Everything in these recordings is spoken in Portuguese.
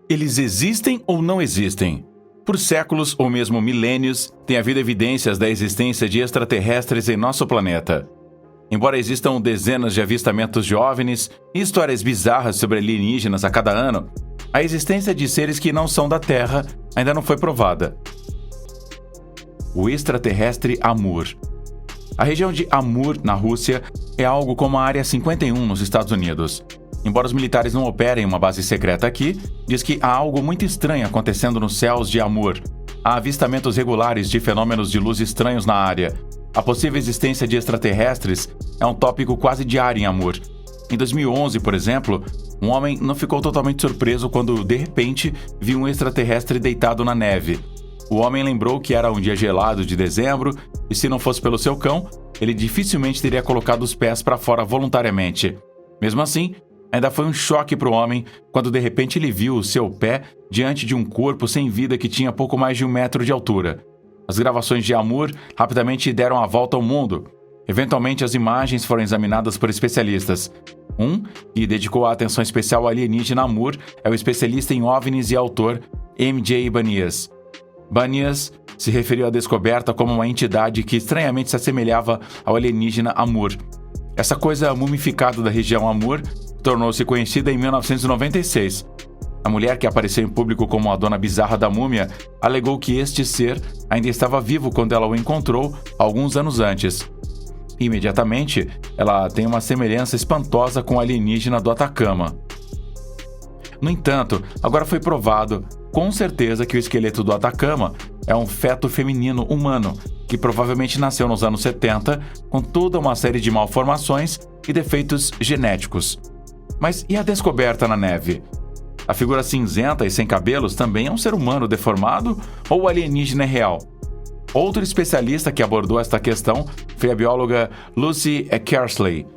Eles existem ou não existem? Por séculos ou mesmo milênios, tem havido evidências da existência de extraterrestres em nosso planeta. Embora existam dezenas de avistamentos de OVNIs e histórias bizarras sobre alienígenas a cada ano, a existência de seres que não são da Terra ainda não foi provada. O extraterrestre Amur. A região de Amur, na Rússia, é algo como a Área 51 nos Estados Unidos. Embora os militares não operem uma base secreta aqui, diz que há algo muito estranho acontecendo nos céus de Amur. Há avistamentos regulares de fenômenos de luz estranhos na área. A possível existência de extraterrestres é um tópico quase diário em Amur. Em 2011, por exemplo, um homem não ficou totalmente surpreso quando, de repente, viu um extraterrestre deitado na neve. O homem lembrou que era um dia gelado de dezembro e, se não fosse pelo seu cão, ele dificilmente teria colocado os pés para fora voluntariamente. Mesmo assim, ainda foi um choque para o homem quando de repente ele viu o seu pé diante de um corpo sem vida que tinha pouco mais de 1 metro de altura. As gravações de Amur rapidamente deram a volta ao mundo. Eventualmente, as imagens foram examinadas por especialistas. Um que dedicou a atenção especial ao alienígena Amur é o especialista em OVNIs e autor M.J. Banias. Banias se referiu à descoberta como uma entidade que estranhamente se assemelhava ao alienígena Amur. Essa coisa mumificada da região Amur tornou-se conhecida em 1996. A mulher que apareceu em público como a dona bizarra da múmia alegou que este ser ainda estava vivo quando ela o encontrou alguns anos antes. Imediatamente, ela tem uma semelhança espantosa com o alienígena do Atacama. No entanto, agora foi provado com certeza que o esqueleto do Atacama é um feto feminino humano que provavelmente nasceu nos anos 70 com toda uma série de malformações e defeitos genéticos. Mas e a descoberta na neve? A figura cinzenta e sem cabelos também é um ser humano deformado ou o alienígena é real? Outro especialista que abordou esta questão foi a bióloga Lucy Eckersley.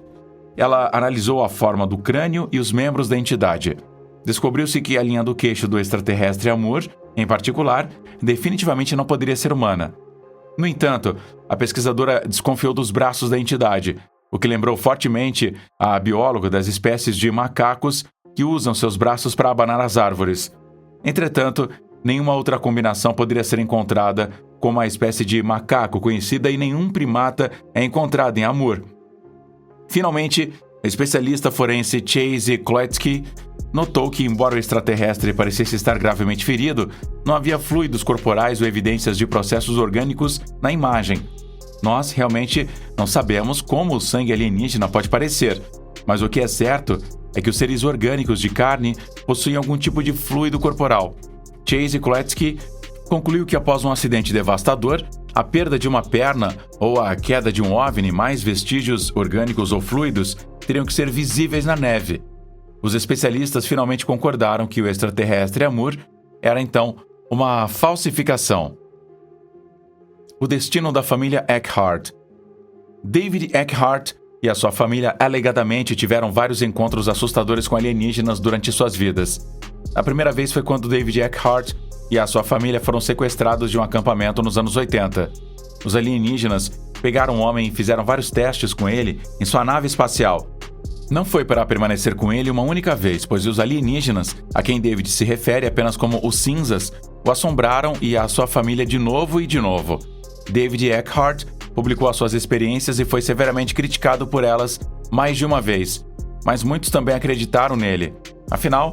Ela analisou a forma do crânio e os membros da entidade. Descobriu-se que a linha do queixo do extraterrestre Amur, em particular, definitivamente não poderia ser humana. No entanto, a pesquisadora desconfiou dos braços da entidade, o que lembrou fortemente a bióloga das espécies de macacos que usam seus braços para abanar as árvores. Entretanto, nenhuma outra combinação poderia ser encontrada como a espécie de macaco conhecida e nenhum primata é encontrado em Amur. Finalmente, a especialista forense Chase Kloetsky notou que, embora o extraterrestre parecesse estar gravemente ferido, não havia fluidos corporais ou evidências de processos orgânicos na imagem. Nós realmente não sabemos como o sangue alienígena pode parecer, mas o que é certo é que os seres orgânicos de carne possuem algum tipo de fluido corporal. Chase Kloetsky concluiu que após um acidente devastador, a perda de uma perna ou a queda de um OVNI, mais vestígios orgânicos ou fluidos teriam que ser visíveis na neve. Os especialistas finalmente concordaram que o extraterrestre Amur era então uma falsificação. O destino da família Eckhart. David Eckhart e a sua família alegadamente tiveram vários encontros assustadores com alienígenas durante suas vidas. A primeira vez foi quando David Eckhart e a sua família foram sequestrados de um acampamento nos anos 80. Os alienígenas pegaram o homem e fizeram vários testes com ele em sua nave espacial. Não foi para permanecer com ele uma única vez, pois os alienígenas, a quem David se refere apenas como os cinzas, o assombraram e a sua família de novo e de novo. David Eckhart publicou as suas experiências e foi severamente criticado por elas mais de uma vez, mas muitos também acreditaram nele. Afinal,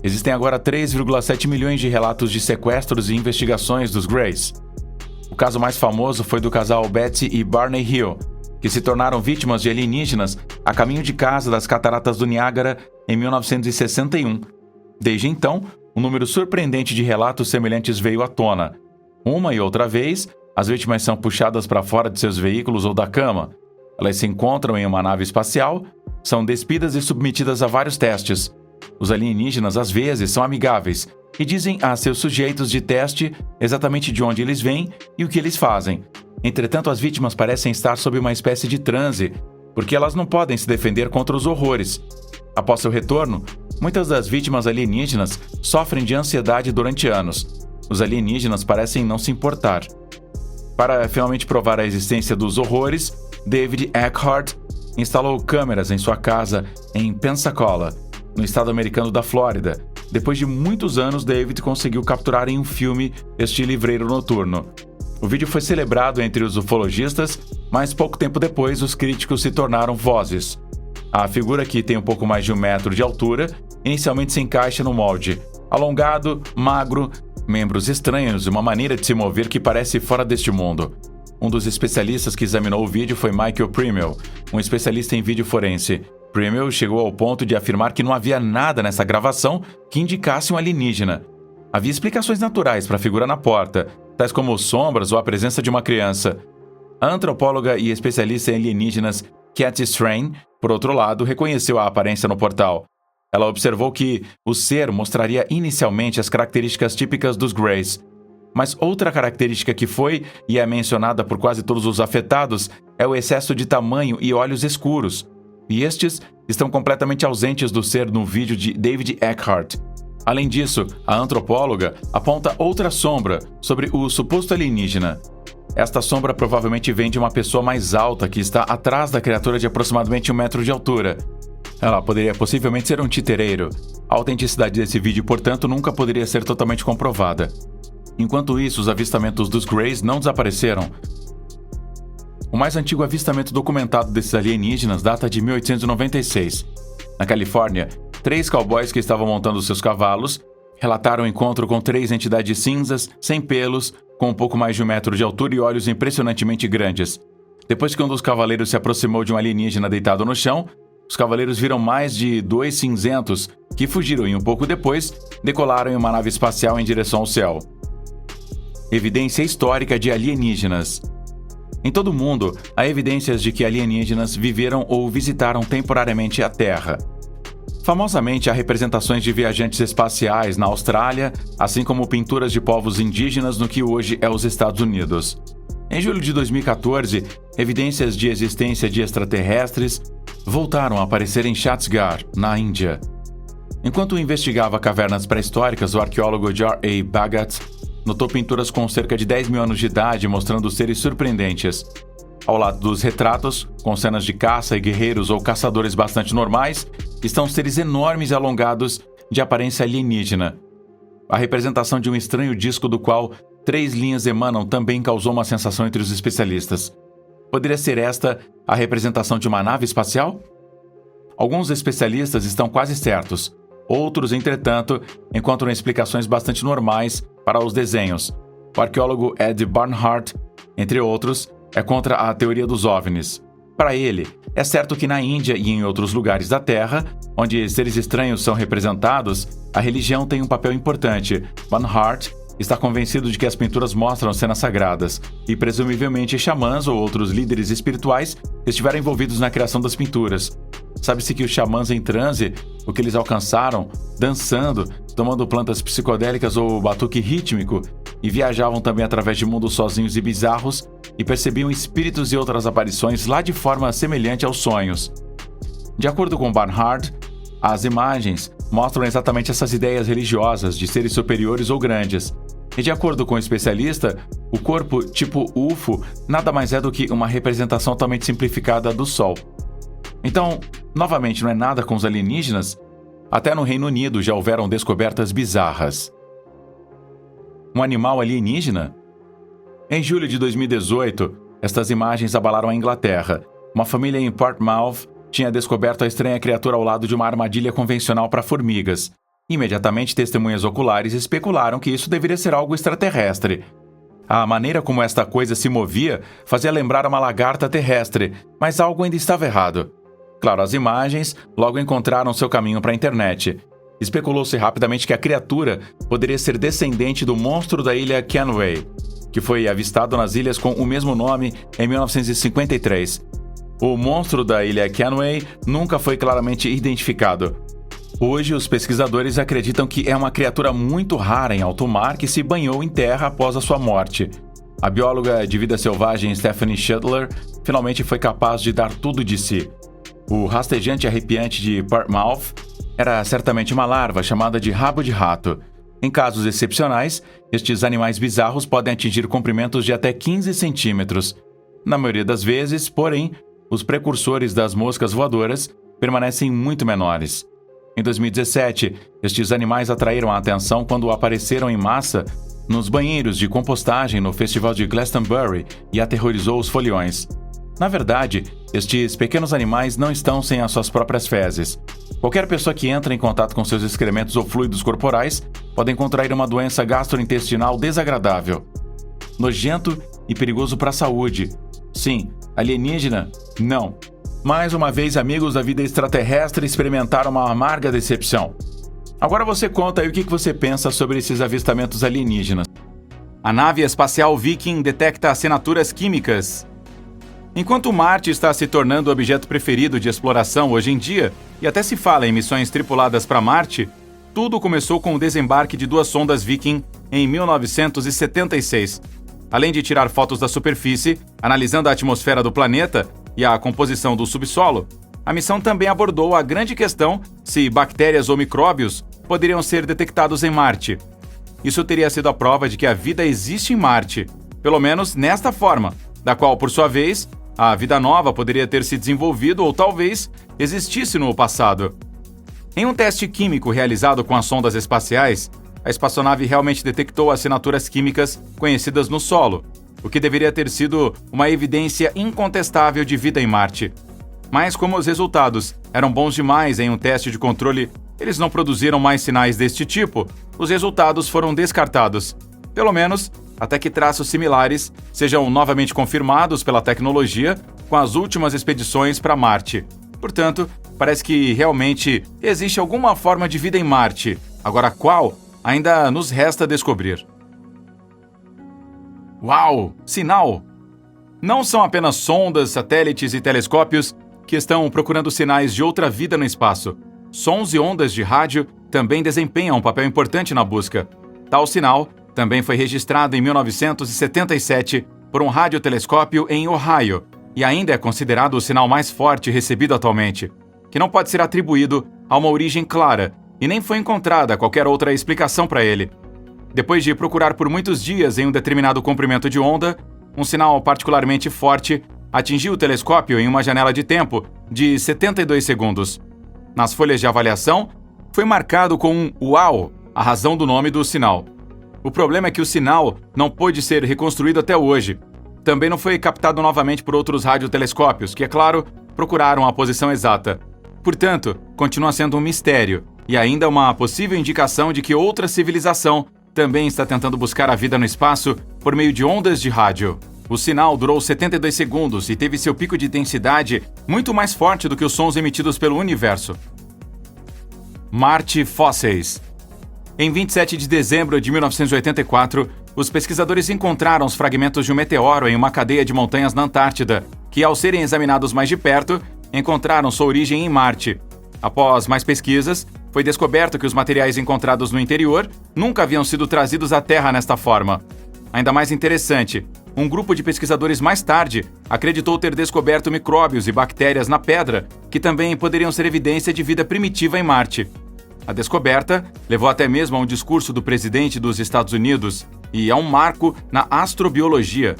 existem agora 3,7 milhões de relatos de sequestros e investigações dos Greys. O caso mais famoso foi do casal Betsy e Barney Hill, que se tornaram vítimas de alienígenas a caminho de casa das Cataratas do Niágara em 1961. Desde então, um número surpreendente de relatos semelhantes veio à tona. Uma e outra vez, as vítimas são puxadas para fora de seus veículos ou da cama. Elas se encontram em uma nave espacial, são despidas e submetidas a vários testes. Os alienígenas, às vezes, são amigáveis e dizem a seus sujeitos de teste exatamente de onde eles vêm e o que eles fazem. Entretanto, as vítimas parecem estar sob uma espécie de transe, porque elas não podem se defender contra os horrores. Após seu retorno, muitas das vítimas alienígenas sofrem de ansiedade durante anos. Os alienígenas parecem não se importar. Para finalmente provar a existência dos horrores, David Eckhart instalou câmeras em sua casa em Pensacola, no estado americano da Flórida, depois de muitos anos, David conseguiu capturar em um filme este livreiro noturno. O vídeo foi celebrado entre os ufologistas, mas pouco tempo depois os críticos se tornaram vozes. A figura, que tem um pouco mais de 1 metro de altura, inicialmente se encaixa no molde. Alongado, magro, membros estranhos e uma maneira de se mover que parece fora deste mundo. Um dos especialistas que examinou o vídeo foi Michael Primel, um especialista em vídeo forense. Primel chegou ao ponto de afirmar que não havia nada nessa gravação que indicasse um alienígena. Havia explicações naturais para a figura na porta, tais como sombras ou a presença de uma criança. A antropóloga e especialista em alienígenas Kathy Strain, por outro lado, reconheceu a aparência no portal. Ela observou que o ser mostraria inicialmente as características típicas dos Greys. Mas outra característica que foi e é mencionada por quase todos os afetados é o excesso de tamanho e olhos escuros. E estes estão completamente ausentes do ser no vídeo de David Eckhart. Além disso, a antropóloga aponta outra sombra sobre o suposto alienígena. Esta sombra provavelmente vem de uma pessoa mais alta que está atrás da criatura de aproximadamente 1 metro de altura. Ela poderia possivelmente ser um titereiro. A autenticidade desse vídeo, portanto, nunca poderia ser totalmente comprovada. Enquanto isso, os avistamentos dos Greys não desapareceram. O mais antigo avistamento documentado desses alienígenas data de 1896. Na Califórnia, 3 cowboys que estavam montando seus cavalos relataram o encontro com 3 entidades cinzas, sem pelos, com um pouco mais de 1 metro de altura e olhos impressionantemente grandes. Depois que um dos cavaleiros se aproximou de um alienígena deitado no chão, os cavaleiros viram mais de 2 cinzentos, que fugiram e um pouco depois decolaram em uma nave espacial em direção ao céu. Evidência histórica de alienígenas. Em todo o mundo, há evidências de que alienígenas viveram ou visitaram temporariamente a Terra. Famosamente, há representações de viajantes espaciais na Austrália, assim como pinturas de povos indígenas no que hoje é os Estados Unidos. Em julho de 2014, evidências de existência de extraterrestres voltaram a aparecer em Chhattisgarh, na Índia. Enquanto investigava cavernas pré-históricas, o arqueólogo J.A. Bhagat notou pinturas com cerca de 10 mil anos de idade mostrando seres surpreendentes. Ao lado dos retratos, com cenas de caça e guerreiros ou caçadores bastante normais, estão seres enormes e alongados de aparência alienígena. A representação de um estranho disco do qual 3 linhas emanam também causou uma sensação entre os especialistas. Poderia ser esta a representação de uma nave espacial? Alguns especialistas estão quase certos. Outros, entretanto, encontram explicações bastante normais para os desenhos. O arqueólogo Ed Barnhart, entre outros, é contra a teoria dos OVNIs. Para ele, é certo que na Índia e em outros lugares da Terra, onde seres estranhos são representados, a religião tem um papel importante. Barnhart está convencido de que as pinturas mostram cenas sagradas, e presumivelmente xamãs ou outros líderes espirituais estiveram envolvidos na criação das pinturas. Sabe-se que os xamãs em transe, o que eles alcançaram, dançando, tomando plantas psicodélicas ou batuque rítmico, e viajavam também através de mundos sozinhos e bizarros, e percebiam espíritos e outras aparições lá de forma semelhante aos sonhos. De acordo com Barnhart, as imagens mostram exatamente essas ideias religiosas de seres superiores ou grandes. E de acordo com o especialista, o corpo tipo UFO nada mais é do que uma representação totalmente simplificada do Sol. Então, novamente, não é nada com os alienígenas? Até no Reino Unido já houveram descobertas bizarras. Um animal alienígena? Em julho de 2018, estas imagens abalaram a Inglaterra. Uma família em Portsmouth tinha descoberto a estranha criatura ao lado de uma armadilha convencional para formigas. Imediatamente, testemunhas oculares especularam que isso deveria ser algo extraterrestre. A maneira como esta coisa se movia fazia lembrar uma lagarta terrestre, mas algo ainda estava errado. Claro, as imagens logo encontraram seu caminho para a internet. Especulou-se rapidamente que a criatura poderia ser descendente do monstro da ilha Kenway, que foi avistado nas ilhas com o mesmo nome em 1953. O monstro da ilha Kenway nunca foi claramente identificado. Hoje, os pesquisadores acreditam que é uma criatura muito rara em alto mar que se banhou em terra após a sua morte. A bióloga de vida selvagem Stephanie Schuttler finalmente foi capaz de dar tudo de si. O rastejante arrepiante de Portsmouth era certamente uma larva chamada de rabo de rato. Em casos excepcionais, estes animais bizarros podem atingir comprimentos de até 15 centímetros. Na maioria das vezes, porém, os precursores das moscas voadoras permanecem muito menores. Em 2017, estes animais atraíram a atenção quando apareceram em massa nos banheiros de compostagem no Festival de Glastonbury e aterrorizou os foliões. Na verdade, estes pequenos animais não estão sem as suas próprias fezes. Qualquer pessoa que entra em contato com seus excrementos ou fluidos corporais pode contrair uma doença gastrointestinal desagradável. Nojento e perigoso para a saúde. Sim, alienígena? Não. Mais uma vez, amigos da vida extraterrestre experimentaram uma amarga decepção. Agora você conta aí o que você pensa sobre esses avistamentos alienígenas. A nave espacial Viking detecta assinaturas químicas. Enquanto Marte está se tornando o objeto preferido de exploração hoje em dia, e até se fala em missões tripuladas para Marte, tudo começou com o desembarque de 2 sondas Viking em 1976. Além de tirar fotos da superfície, analisando a atmosfera do planeta e a composição do subsolo, a missão também abordou a grande questão se bactérias ou micróbios poderiam ser detectados em Marte. Isso teria sido a prova de que a vida existe em Marte, pelo menos nesta forma, da qual, por sua vez, a vida nova poderia ter se desenvolvido ou talvez existisse no passado. Em um teste químico realizado com as sondas espaciais, a espaçonave realmente detectou assinaturas químicas conhecidas no solo, o que deveria ter sido uma evidência incontestável de vida em Marte. Mas como os resultados eram bons demais em um teste de controle, eles não produziram mais sinais deste tipo, os resultados foram descartados. Pelo menos, até que traços similares sejam novamente confirmados pela tecnologia com as últimas expedições para Marte. Portanto, parece que realmente existe alguma forma de vida em Marte. Agora, qual? Ainda nos resta descobrir. Uau! Sinal! Não são apenas sondas, satélites e telescópios que estão procurando sinais de outra vida no espaço. Sons e ondas de rádio também desempenham um papel importante na busca. Tal sinal também foi registrado em 1977 por um radiotelescópio em Ohio e ainda é considerado o sinal mais forte recebido atualmente, que não pode ser atribuído a uma origem clara e nem foi encontrada qualquer outra explicação para ele. Depois de procurar por muitos dias em um determinado comprimento de onda, um sinal particularmente forte atingiu o telescópio em uma janela de tempo de 72 segundos. Nas folhas de avaliação, foi marcado com um UAU, a razão do nome do sinal. O problema é que o sinal não pôde ser reconstruído até hoje. Também não foi captado novamente por outros radiotelescópios, que, é claro, procuraram a posição exata. Portanto, continua sendo um mistério e ainda uma possível indicação de que outra civilização também está tentando buscar a vida no espaço por meio de ondas de rádio. O sinal durou 72 segundos e teve seu pico de intensidade muito mais forte do que os sons emitidos pelo universo. Marte fósseis. Em 27 de dezembro de 1984, os pesquisadores encontraram os fragmentos de um meteoro em uma cadeia de montanhas na Antártida, que, ao serem examinados mais de perto, encontraram sua origem em Marte. Após mais pesquisas, foi descoberto que os materiais encontrados no interior nunca haviam sido trazidos à Terra nesta forma. Ainda mais interessante, um grupo de pesquisadores mais tarde acreditou ter descoberto micróbios e bactérias na pedra, que também poderiam ser evidência de vida primitiva em Marte. A descoberta levou até mesmo a um discurso do presidente dos Estados Unidos e a um marco na astrobiologia.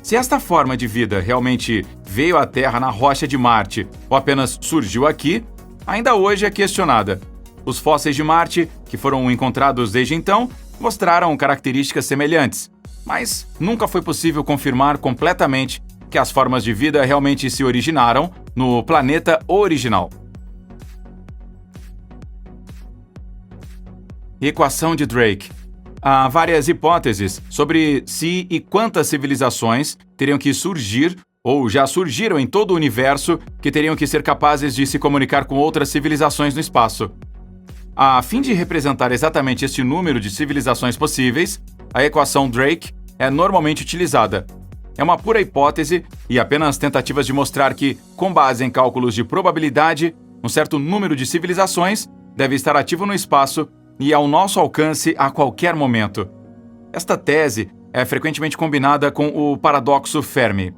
Se esta forma de vida realmente veio à Terra na rocha de Marte ou apenas surgiu aqui, ainda hoje é questionada. Os fósseis de Marte, que foram encontrados desde então, mostraram características semelhantes, mas nunca foi possível confirmar completamente que as formas de vida realmente se originaram no planeta original. Equação de Drake. Há várias hipóteses sobre se e quantas civilizações teriam que surgir ou já surgiram em todo o universo que teriam que ser capazes de se comunicar com outras civilizações no espaço. A fim de representar exatamente este número de civilizações possíveis, a equação Drake é normalmente utilizada. É uma pura hipótese e apenas tentativas de mostrar que, com base em cálculos de probabilidade, um certo número de civilizações deve estar ativo no espaço e ao nosso alcance a qualquer momento. Esta tese é frequentemente combinada com o paradoxo Fermi.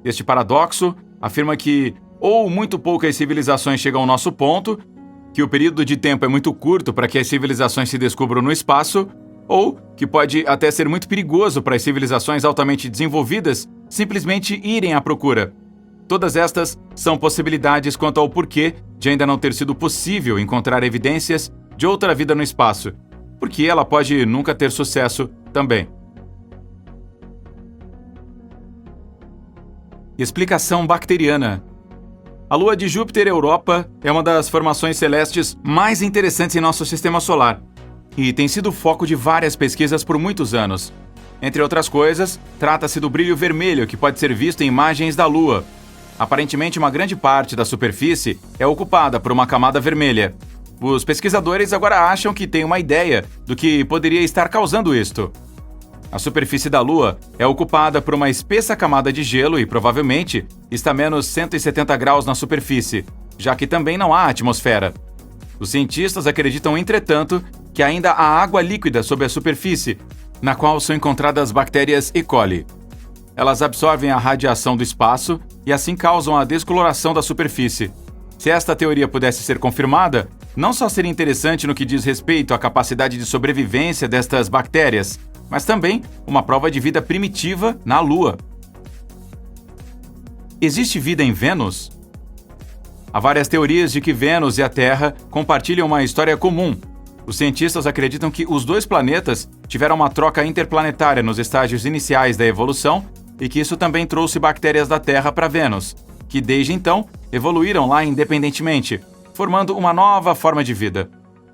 Este paradoxo afirma que ou muito poucas civilizações chegam ao nosso ponto, que o período de tempo é muito curto para que as civilizações se descubram no espaço, ou que pode até ser muito perigoso para as civilizações altamente desenvolvidas simplesmente irem à procura. Todas estas são possibilidades quanto ao porquê de ainda não ter sido possível encontrar evidências de outra vida no espaço, porque ela pode nunca ter sucesso também. Explicação bacteriana. A Lua de Júpiter Europa é uma das formações celestes mais interessantes em nosso sistema solar e tem sido foco de várias pesquisas por muitos anos. Entre outras coisas, trata-se do brilho vermelho que pode ser visto em imagens da Lua. Aparentemente, uma grande parte da superfície é ocupada por uma camada vermelha. Os pesquisadores agora acham que têm uma ideia do que poderia estar causando isto. A superfície da Lua é ocupada por uma espessa camada de gelo e, provavelmente, está a menos 170 graus na superfície, já que também não há atmosfera. Os cientistas acreditam, entretanto, que ainda há água líquida sob a superfície, na qual são encontradas bactérias E. coli. Elas absorvem a radiação do espaço e assim causam a descoloração da superfície. Se esta teoria pudesse ser confirmada, não só seria interessante no que diz respeito à capacidade de sobrevivência destas bactérias, mas também uma prova de vida primitiva na Lua. Existe vida em Vênus? Há várias teorias de que Vênus e a Terra compartilham uma história comum. Os cientistas acreditam que os dois planetas tiveram uma troca interplanetária nos estágios iniciais da evolução e que isso também trouxe bactérias da Terra para Vênus, que desde então evoluíram lá independentemente, formando uma nova forma de vida.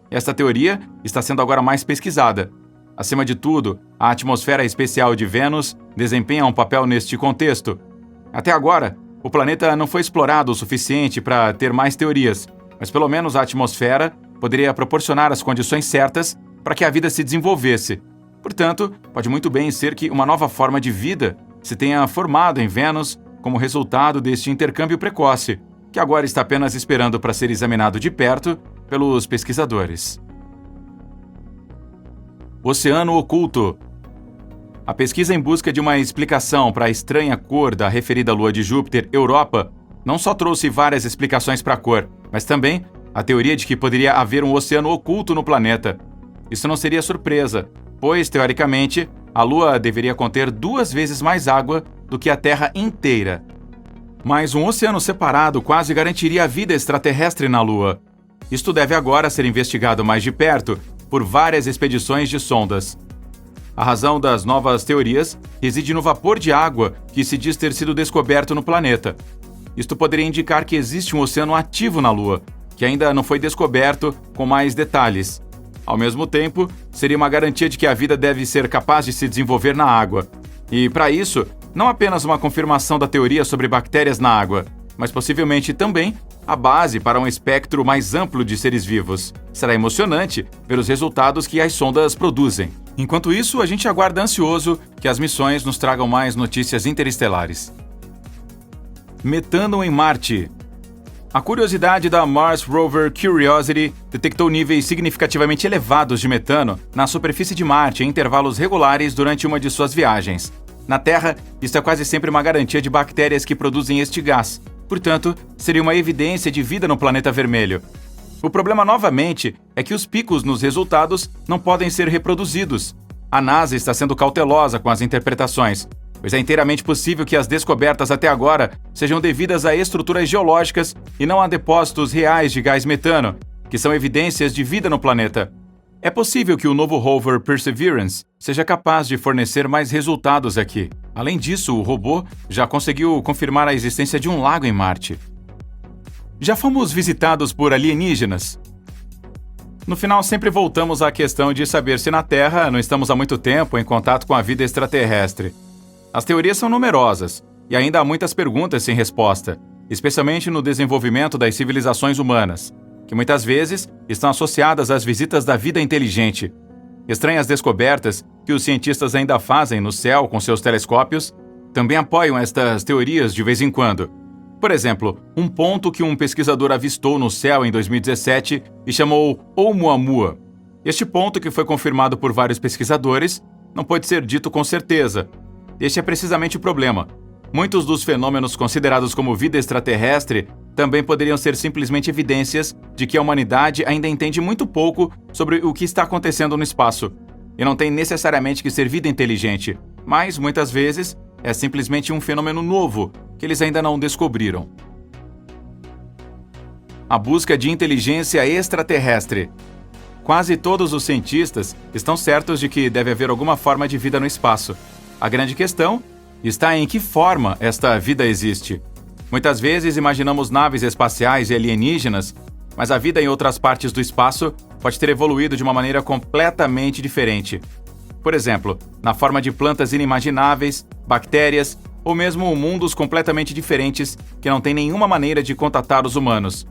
Esta teoria está sendo agora mais pesquisada. Acima de tudo, a atmosfera especial de Vênus desempenha um papel neste contexto. Até agora, o planeta não foi explorado o suficiente para ter mais teorias, mas pelo menos a atmosfera poderia proporcionar as condições certas para que a vida se desenvolvesse. Portanto, pode muito bem ser que uma nova forma de vida se tenha formado em Vênus como resultado deste intercâmbio precoce, que agora está apenas esperando para ser examinado de perto pelos pesquisadores. Oceano oculto. A pesquisa em busca de uma explicação para a estranha cor da referida Lua de Júpiter Europa não só trouxe várias explicações para a cor, mas também a teoria de que poderia haver um oceano oculto no planeta. Isso não seria surpresa, pois, teoricamente, a Lua deveria conter 2 vezes mais água do que a Terra inteira. Mas um oceano separado quase garantiria a vida extraterrestre na Lua. Isto deve agora ser investigado mais de perto por várias expedições de sondas. A razão das novas teorias reside no vapor de água que se diz ter sido descoberto no planeta. Isto poderia indicar que existe um oceano ativo na Lua, que ainda não foi descoberto com mais detalhes. Ao mesmo tempo, seria uma garantia de que a vida deve ser capaz de se desenvolver na água. E, para isso, não apenas uma confirmação da teoria sobre bactérias na água, mas possivelmente também a base para um espectro mais amplo de seres vivos. Será emocionante ver os resultados que as sondas produzem. Enquanto isso, a gente aguarda ansioso que as missões nos tragam mais notícias interestelares. Metano em Marte. A curiosidade da Mars Rover Curiosity detectou níveis significativamente elevados de metano na superfície de Marte em intervalos regulares durante uma de suas viagens. Na Terra, isso é quase sempre uma garantia de bactérias que produzem este gás. Portanto, seria uma evidência de vida no planeta vermelho. O problema, novamente, é que os picos nos resultados não podem ser reproduzidos. A NASA está sendo cautelosa com as interpretações, pois é inteiramente possível que as descobertas até agora sejam devidas a estruturas geológicas e não a depósitos reais de gás metano, que são evidências de vida no planeta. É possível que o novo rover Perseverance seja capaz de fornecer mais resultados aqui. Além disso, o robô já conseguiu confirmar a existência de um lago em Marte. Já fomos visitados por alienígenas? No final, sempre voltamos à questão de saber se na Terra não estamos há muito tempo em contato com a vida extraterrestre. As teorias são numerosas, e ainda há muitas perguntas sem resposta, especialmente no desenvolvimento das civilizações humanas, que muitas vezes estão associadas às visitas da vida inteligente. Estranhas descobertas que os cientistas ainda fazem no céu com seus telescópios também apoiam estas teorias de vez em quando. Por exemplo, um ponto que um pesquisador avistou no céu em 2017 e chamou Oumuamua. Este ponto, que foi confirmado por vários pesquisadores, não pode ser dito com certeza. Este é precisamente o problema. Muitos dos fenômenos considerados como vida extraterrestre também poderiam ser simplesmente evidências de que a humanidade ainda entende muito pouco sobre o que está acontecendo no espaço. E não tem necessariamente que ser vida inteligente, mas, muitas vezes, é simplesmente um fenômeno novo, que eles ainda não descobriram. A busca de inteligência extraterrestre. Quase todos os cientistas estão certos de que deve haver alguma forma de vida no espaço. A grande questão está em que forma esta vida existe. Muitas vezes imaginamos naves espaciais e alienígenas, mas a vida em outras partes do espaço pode ter evoluído de uma maneira completamente diferente. Por exemplo, na forma de plantas inimagináveis, bactérias ou mesmo mundos completamente diferentes que não têm nenhuma maneira de contatar os humanos.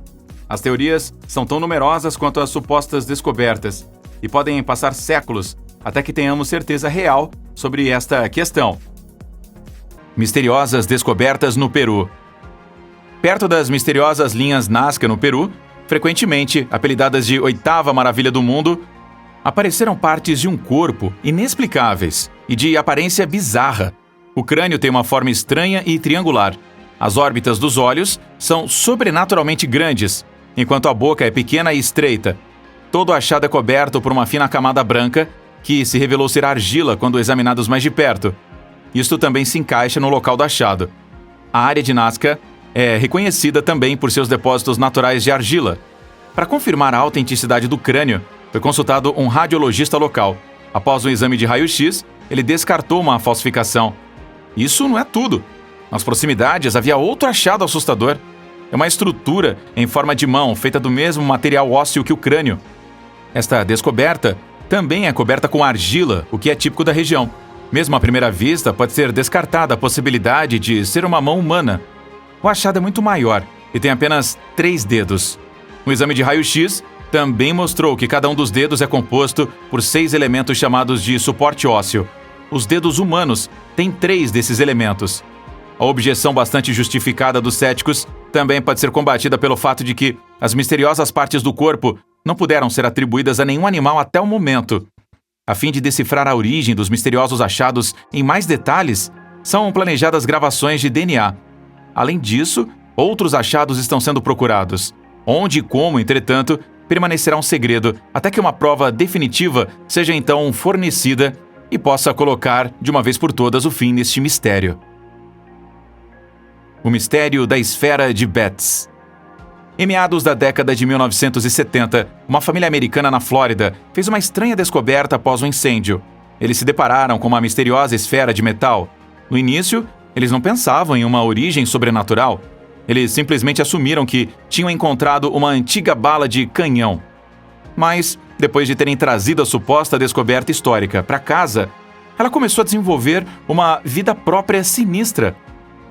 As teorias são tão numerosas quanto as supostas descobertas e podem passar séculos até que tenhamos certeza real sobre esta questão. Misteriosas descobertas no Peru. Perto das misteriosas linhas Nazca no Peru, frequentemente apelidadas de Oitava Maravilha do Mundo, apareceram partes de um corpo inexplicáveis e de aparência bizarra. O crânio tem uma forma estranha e triangular. As órbitas dos olhos são sobrenaturalmente grandes, enquanto a boca é pequena e estreita. Todo o achado é coberto por uma fina camada branca, que se revelou ser argila quando examinados mais de perto. Isto também se encaixa no local do achado. A área de Nazca é reconhecida também por seus depósitos naturais de argila. Para confirmar a autenticidade do crânio, foi consultado um radiologista local. Após um exame de raio-x, ele descartou uma falsificação. Isso não é tudo. Nas proximidades havia outro achado assustador. É uma estrutura em forma de mão, feita do mesmo material ósseo que o crânio. Esta descoberta também é coberta com argila, o que é típico da região. Mesmo à primeira vista, pode ser descartada a possibilidade de ser uma mão humana. O achado é muito maior e tem apenas 3 dedos. Um exame de raio-x também mostrou que cada um dos dedos é composto por 6 elementos chamados de suporte ósseo. Os dedos humanos têm 3 desses elementos. A objeção bastante justificada dos céticos também pode ser combatida pelo fato de que as misteriosas partes do corpo não puderam ser atribuídas a nenhum animal até o momento. A fim de decifrar a origem dos misteriosos achados em mais detalhes, são planejadas gravações de DNA. Além disso, outros achados estão sendo procurados. Onde e como, entretanto, permanecerá um segredo até que uma prova definitiva seja então fornecida e possa colocar, de uma vez por todas, o fim neste mistério. O mistério da esfera de Betz. Em meados da década de 1970, uma família americana na Flórida fez uma estranha descoberta após um incêndio. Eles se depararam com uma misteriosa esfera de metal. No início, eles não pensavam em uma origem sobrenatural. Eles simplesmente assumiram que tinham encontrado uma antiga bala de canhão. Mas, depois de terem trazido a suposta descoberta histórica para casa, ela começou a desenvolver uma vida própria sinistra.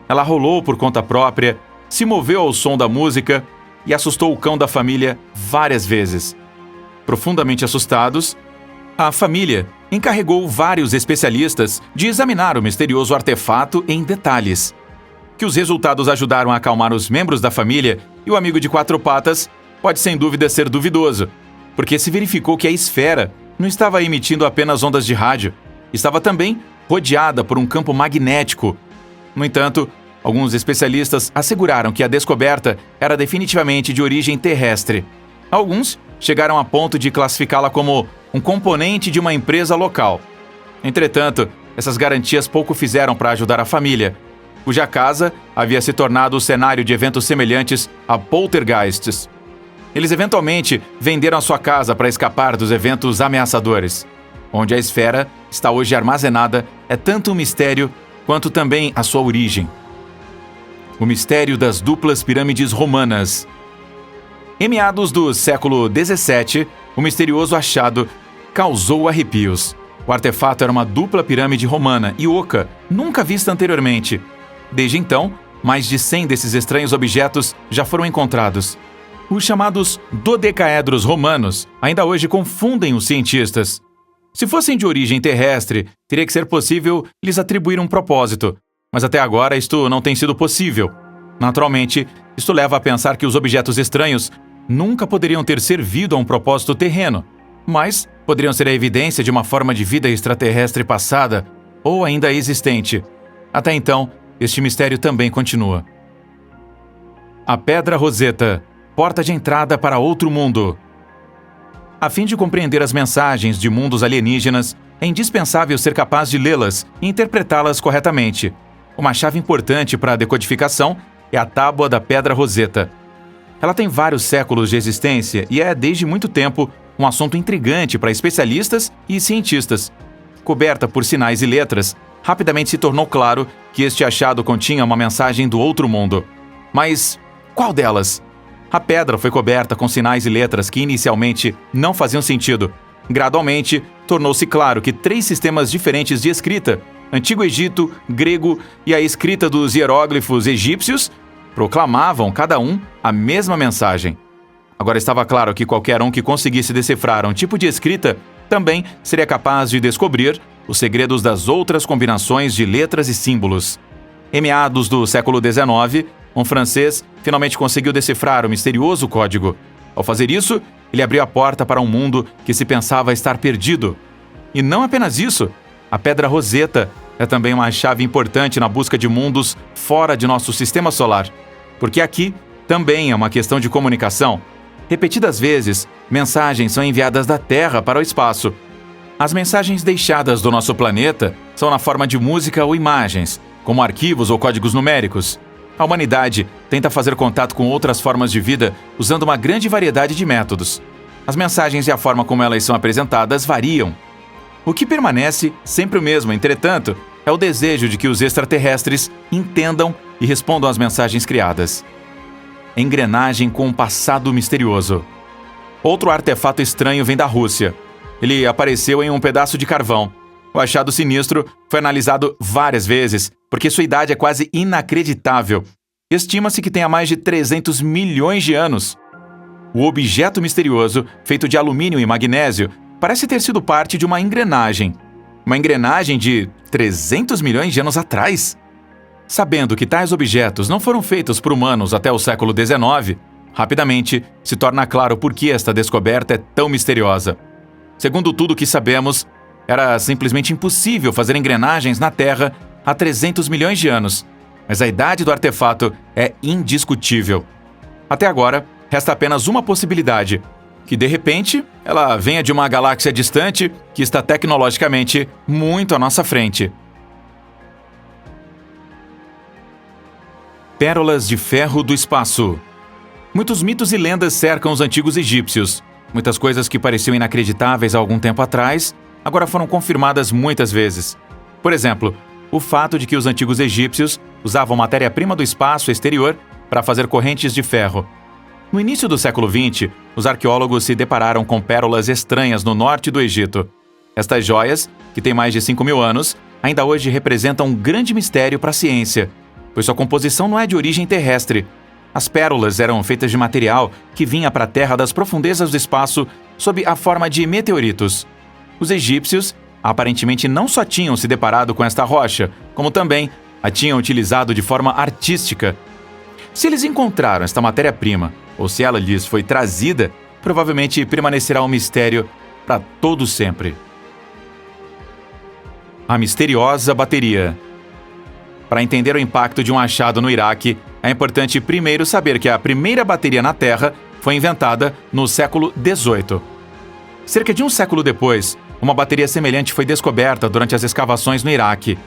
Ela rolou por conta própria, se moveu ao som da música e assustou o cão da família várias vezes. Profundamente assustados, a família encarregou vários especialistas de examinar o misterioso artefato em detalhes. Que os resultados ajudaram a acalmar os membros da família e o amigo de 4 patas pode sem dúvida ser duvidoso, porque se verificou que a esfera não estava emitindo apenas ondas de rádio, estava também rodeada por um campo magnético. No entanto, alguns especialistas asseguraram que a descoberta era definitivamente de origem terrestre. Alguns chegaram a ponto de classificá-la como um componente de uma empresa local. Entretanto, essas garantias pouco fizeram para ajudar a família, cuja casa havia se tornado o cenário de eventos semelhantes a poltergeists. Eles eventualmente venderam a sua casa para escapar dos eventos ameaçadores. Onde a esfera está hoje armazenada é tanto um mistério quanto também a sua origem. O mistério das duplas pirâmides romanas. Em meados do século XVII, o misterioso achado causou arrepios. O artefato era uma dupla pirâmide romana e oca, nunca vista anteriormente. Desde então, mais de 100 desses estranhos objetos já foram encontrados. Os chamados dodecaedros romanos ainda hoje confundem os cientistas. Se fossem de origem terrestre, teria que ser possível lhes atribuir um propósito, mas até agora isto não tem sido possível. Naturalmente, isto leva a pensar que os objetos estranhos nunca poderiam ter servido a um propósito terreno, mas poderiam ser a evidência de uma forma de vida extraterrestre passada ou ainda existente. Até então, este mistério também continua. A Pedra Roseta, porta de entrada para outro mundo. A fim de compreender as mensagens de mundos alienígenas, é indispensável ser capaz de lê-las e interpretá-las corretamente. Uma chave importante para a decodificação é a Tábua da Pedra Roseta. Ela tem vários séculos de existência e é, desde muito tempo, um assunto intrigante para especialistas e cientistas. Coberta por sinais e letras, rapidamente se tornou claro que este achado continha uma mensagem do outro mundo. Mas qual delas? A pedra foi coberta com sinais e letras que inicialmente não faziam sentido. Gradualmente, tornou-se claro que 3 sistemas diferentes de escrita, Antigo Egito, grego e a escrita dos hieróglifos egípcios, proclamavam cada um a mesma mensagem. Agora estava claro que qualquer um que conseguisse decifrar um tipo de escrita também seria capaz de descobrir os segredos das outras combinações de letras e símbolos. Em meados do século XIX, um francês finalmente conseguiu decifrar o misterioso código. Ao fazer isso, ele abriu a porta para um mundo que se pensava estar perdido. E não apenas isso, a Pedra Roseta é também uma chave importante na busca de mundos fora de nosso sistema solar. Porque aqui também é uma questão de comunicação. Repetidas vezes, mensagens são enviadas da Terra para o espaço. As mensagens deixadas do nosso planeta são na forma de música ou imagens, como arquivos ou códigos numéricos. A humanidade tenta fazer contato com outras formas de vida usando uma grande variedade de métodos. As mensagens e a forma como elas são apresentadas variam. O que permanece sempre o mesmo, entretanto, é o desejo de que os extraterrestres entendam e respondam às mensagens criadas. Engrenagem com um passado misterioso. Outro artefato estranho vem da Rússia. Ele apareceu em um pedaço de carvão. O achado sinistro foi analisado várias vezes, porque sua idade é quase inacreditável. Estima-se que tenha mais de 300 milhões de anos. O objeto misterioso, feito de alumínio e magnésio, parece ter sido parte de uma engrenagem. Uma engrenagem de 300 milhões de anos atrás? Sabendo que tais objetos não foram feitos por humanos até o século XIX, rapidamente se torna claro por que esta descoberta é tão misteriosa. Segundo tudo o que sabemos, era simplesmente impossível fazer engrenagens na Terra há 300 milhões de anos, mas a idade do artefato é indiscutível. Até agora, resta apenas uma possibilidade, que de repente ela venha de uma galáxia distante que está tecnologicamente muito à nossa frente. Pérolas de ferro do espaço. Muitos mitos e lendas cercam os antigos egípcios. Muitas coisas que pareciam inacreditáveis há algum tempo atrás, agora foram confirmadas muitas vezes. Por exemplo, o fato de que os antigos egípcios usavam matéria-prima do espaço exterior para fazer correntes de ferro. No início do século XX, os arqueólogos se depararam com pérolas estranhas no norte do Egito. Estas joias, que têm mais de 5.000 anos, ainda hoje representam um grande mistério para a ciência, pois sua composição não é de origem terrestre. As pérolas eram feitas de material que vinha para a Terra das profundezas do espaço sob a forma de meteoritos. Os egípcios aparentemente não só tinham se deparado com esta rocha, como também a tinham utilizado de forma artística. Se eles encontraram esta matéria-prima, ou se ela lhes foi trazida, provavelmente permanecerá um mistério para todo sempre. A misteriosa bateria. Para entender o impacto de um achado no Iraque, é importante primeiro saber que a primeira bateria na Terra foi inventada no século XVIII. Cerca de um século depois, uma bateria semelhante foi descoberta durante as escavações no Iraque.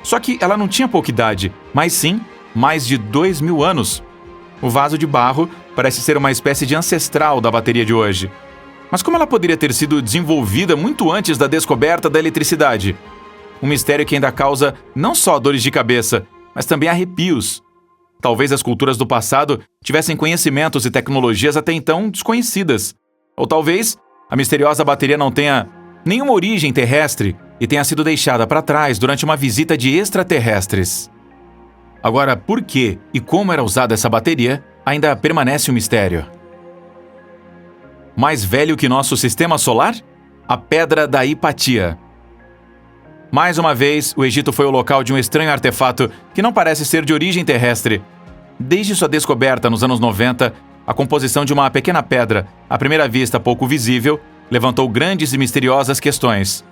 Só que ela não tinha pouca idade, mas sim mais de 2.000 anos. O vaso de barro parece ser uma espécie de ancestral da bateria de hoje. Mas como ela poderia ter sido desenvolvida muito antes da descoberta da eletricidade? Um mistério que ainda causa não só dores de cabeça, mas também arrepios. Talvez as culturas do passado tivessem conhecimentos e tecnologias até então desconhecidas. Ou talvez a misteriosa bateria não tenha nenhuma origem terrestre e tenha sido deixada para trás durante uma visita de extraterrestres. Agora, por que e como era usada essa bateria ainda permanece um mistério. Mais velho que nosso sistema solar? A Pedra da Hipatia. Mais uma vez, o Egito foi o local de um estranho artefato que não parece ser de origem terrestre. Desde sua descoberta nos anos 90, a composição de uma pequena pedra, à primeira vista pouco visível, levantou grandes e misteriosas questões.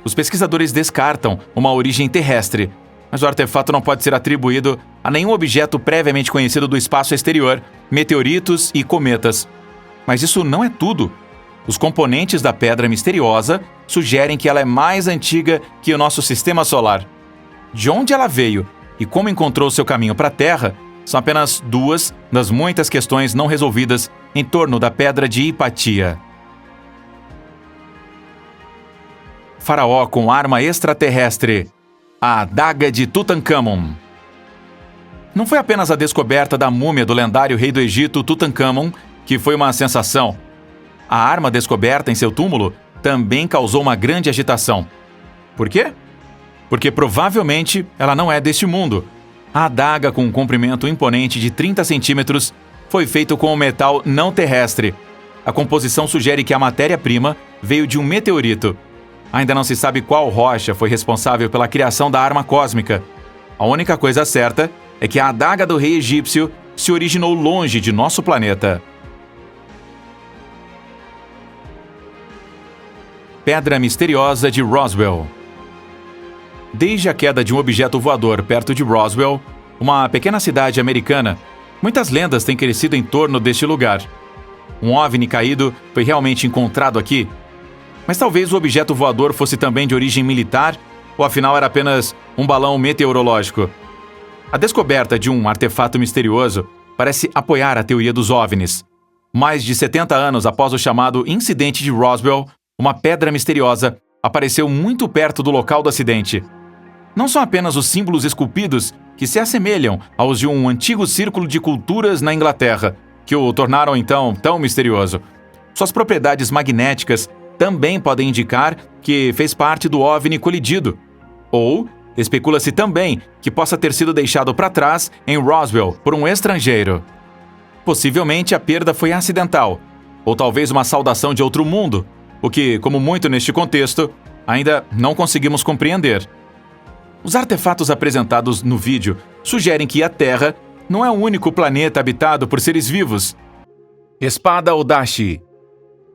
Os pesquisadores descartam uma origem terrestre, mas o artefato não pode ser atribuído a nenhum objeto previamente conhecido do espaço exterior, meteoritos e cometas. Mas isso não é tudo. Os componentes da pedra misteriosa sugerem que ela é mais antiga que o nosso sistema solar. de onde ela veio e como encontrou seu caminho para a Terra são apenas duas das muitas questões não resolvidas em torno da Pedra de Hipatia. Faraó com arma extraterrestre. A adaga de Tutankhamon. Não foi apenas a descoberta da múmia do lendário rei do Egito Tutankhamon que foi uma sensação. A arma descoberta em seu túmulo também causou uma grande agitação. Por quê? Porque provavelmente ela não é deste mundo. A adaga com um comprimento imponente de 30 centímetros foi feita com um metal não terrestre. A composição sugere que a matéria-prima veio de um meteorito. Ainda não se sabe qual rocha foi responsável pela criação da arma cósmica. A única coisa certa é que a adaga do rei egípcio se originou longe de nosso planeta. Pedra misteriosa de Roswell. Desde a queda de um objeto voador perto de Roswell, uma pequena cidade americana, muitas lendas têm crescido em torno deste lugar. Um OVNI caído foi realmente encontrado aqui? Mas talvez o objeto voador fosse também de origem militar, ou afinal era apenas um balão meteorológico? A descoberta de um artefato misterioso parece apoiar a teoria dos OVNIs. Mais de 70 anos após o chamado Incidente de Roswell, uma pedra misteriosa apareceu muito perto do local do acidente. Não são apenas os símbolos esculpidos que se assemelham aos de um antigo círculo de culturas na Inglaterra, que o tornaram então tão misterioso. Suas propriedades magnéticas também podem indicar que fez parte do OVNI colidido. Ou especula-se também que possa ter sido deixado para trás em Roswell por um estrangeiro. Possivelmente a perda foi acidental, ou talvez uma saudação de outro mundo, o que, como muito neste contexto, ainda não conseguimos compreender. Os artefatos apresentados no vídeo sugerem que a Terra não é o único planeta habitado por seres vivos. Espada Odashi.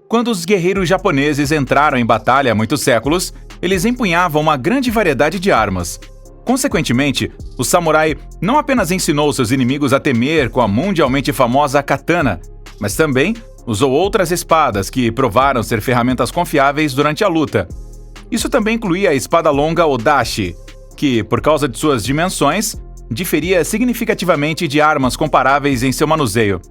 Quando os guerreiros japoneses entraram em batalha há muitos séculos, eles empunhavam uma grande variedade de armas. Consequentemente, o samurai não apenas ensinou seus inimigos a temer com a mundialmente famosa katana, mas também usou outras espadas que provaram ser ferramentas confiáveis durante a luta. Isso também incluía a espada longa Odashi, que, por causa de suas dimensões, diferia significativamente de armas comparáveis em seu manuseio.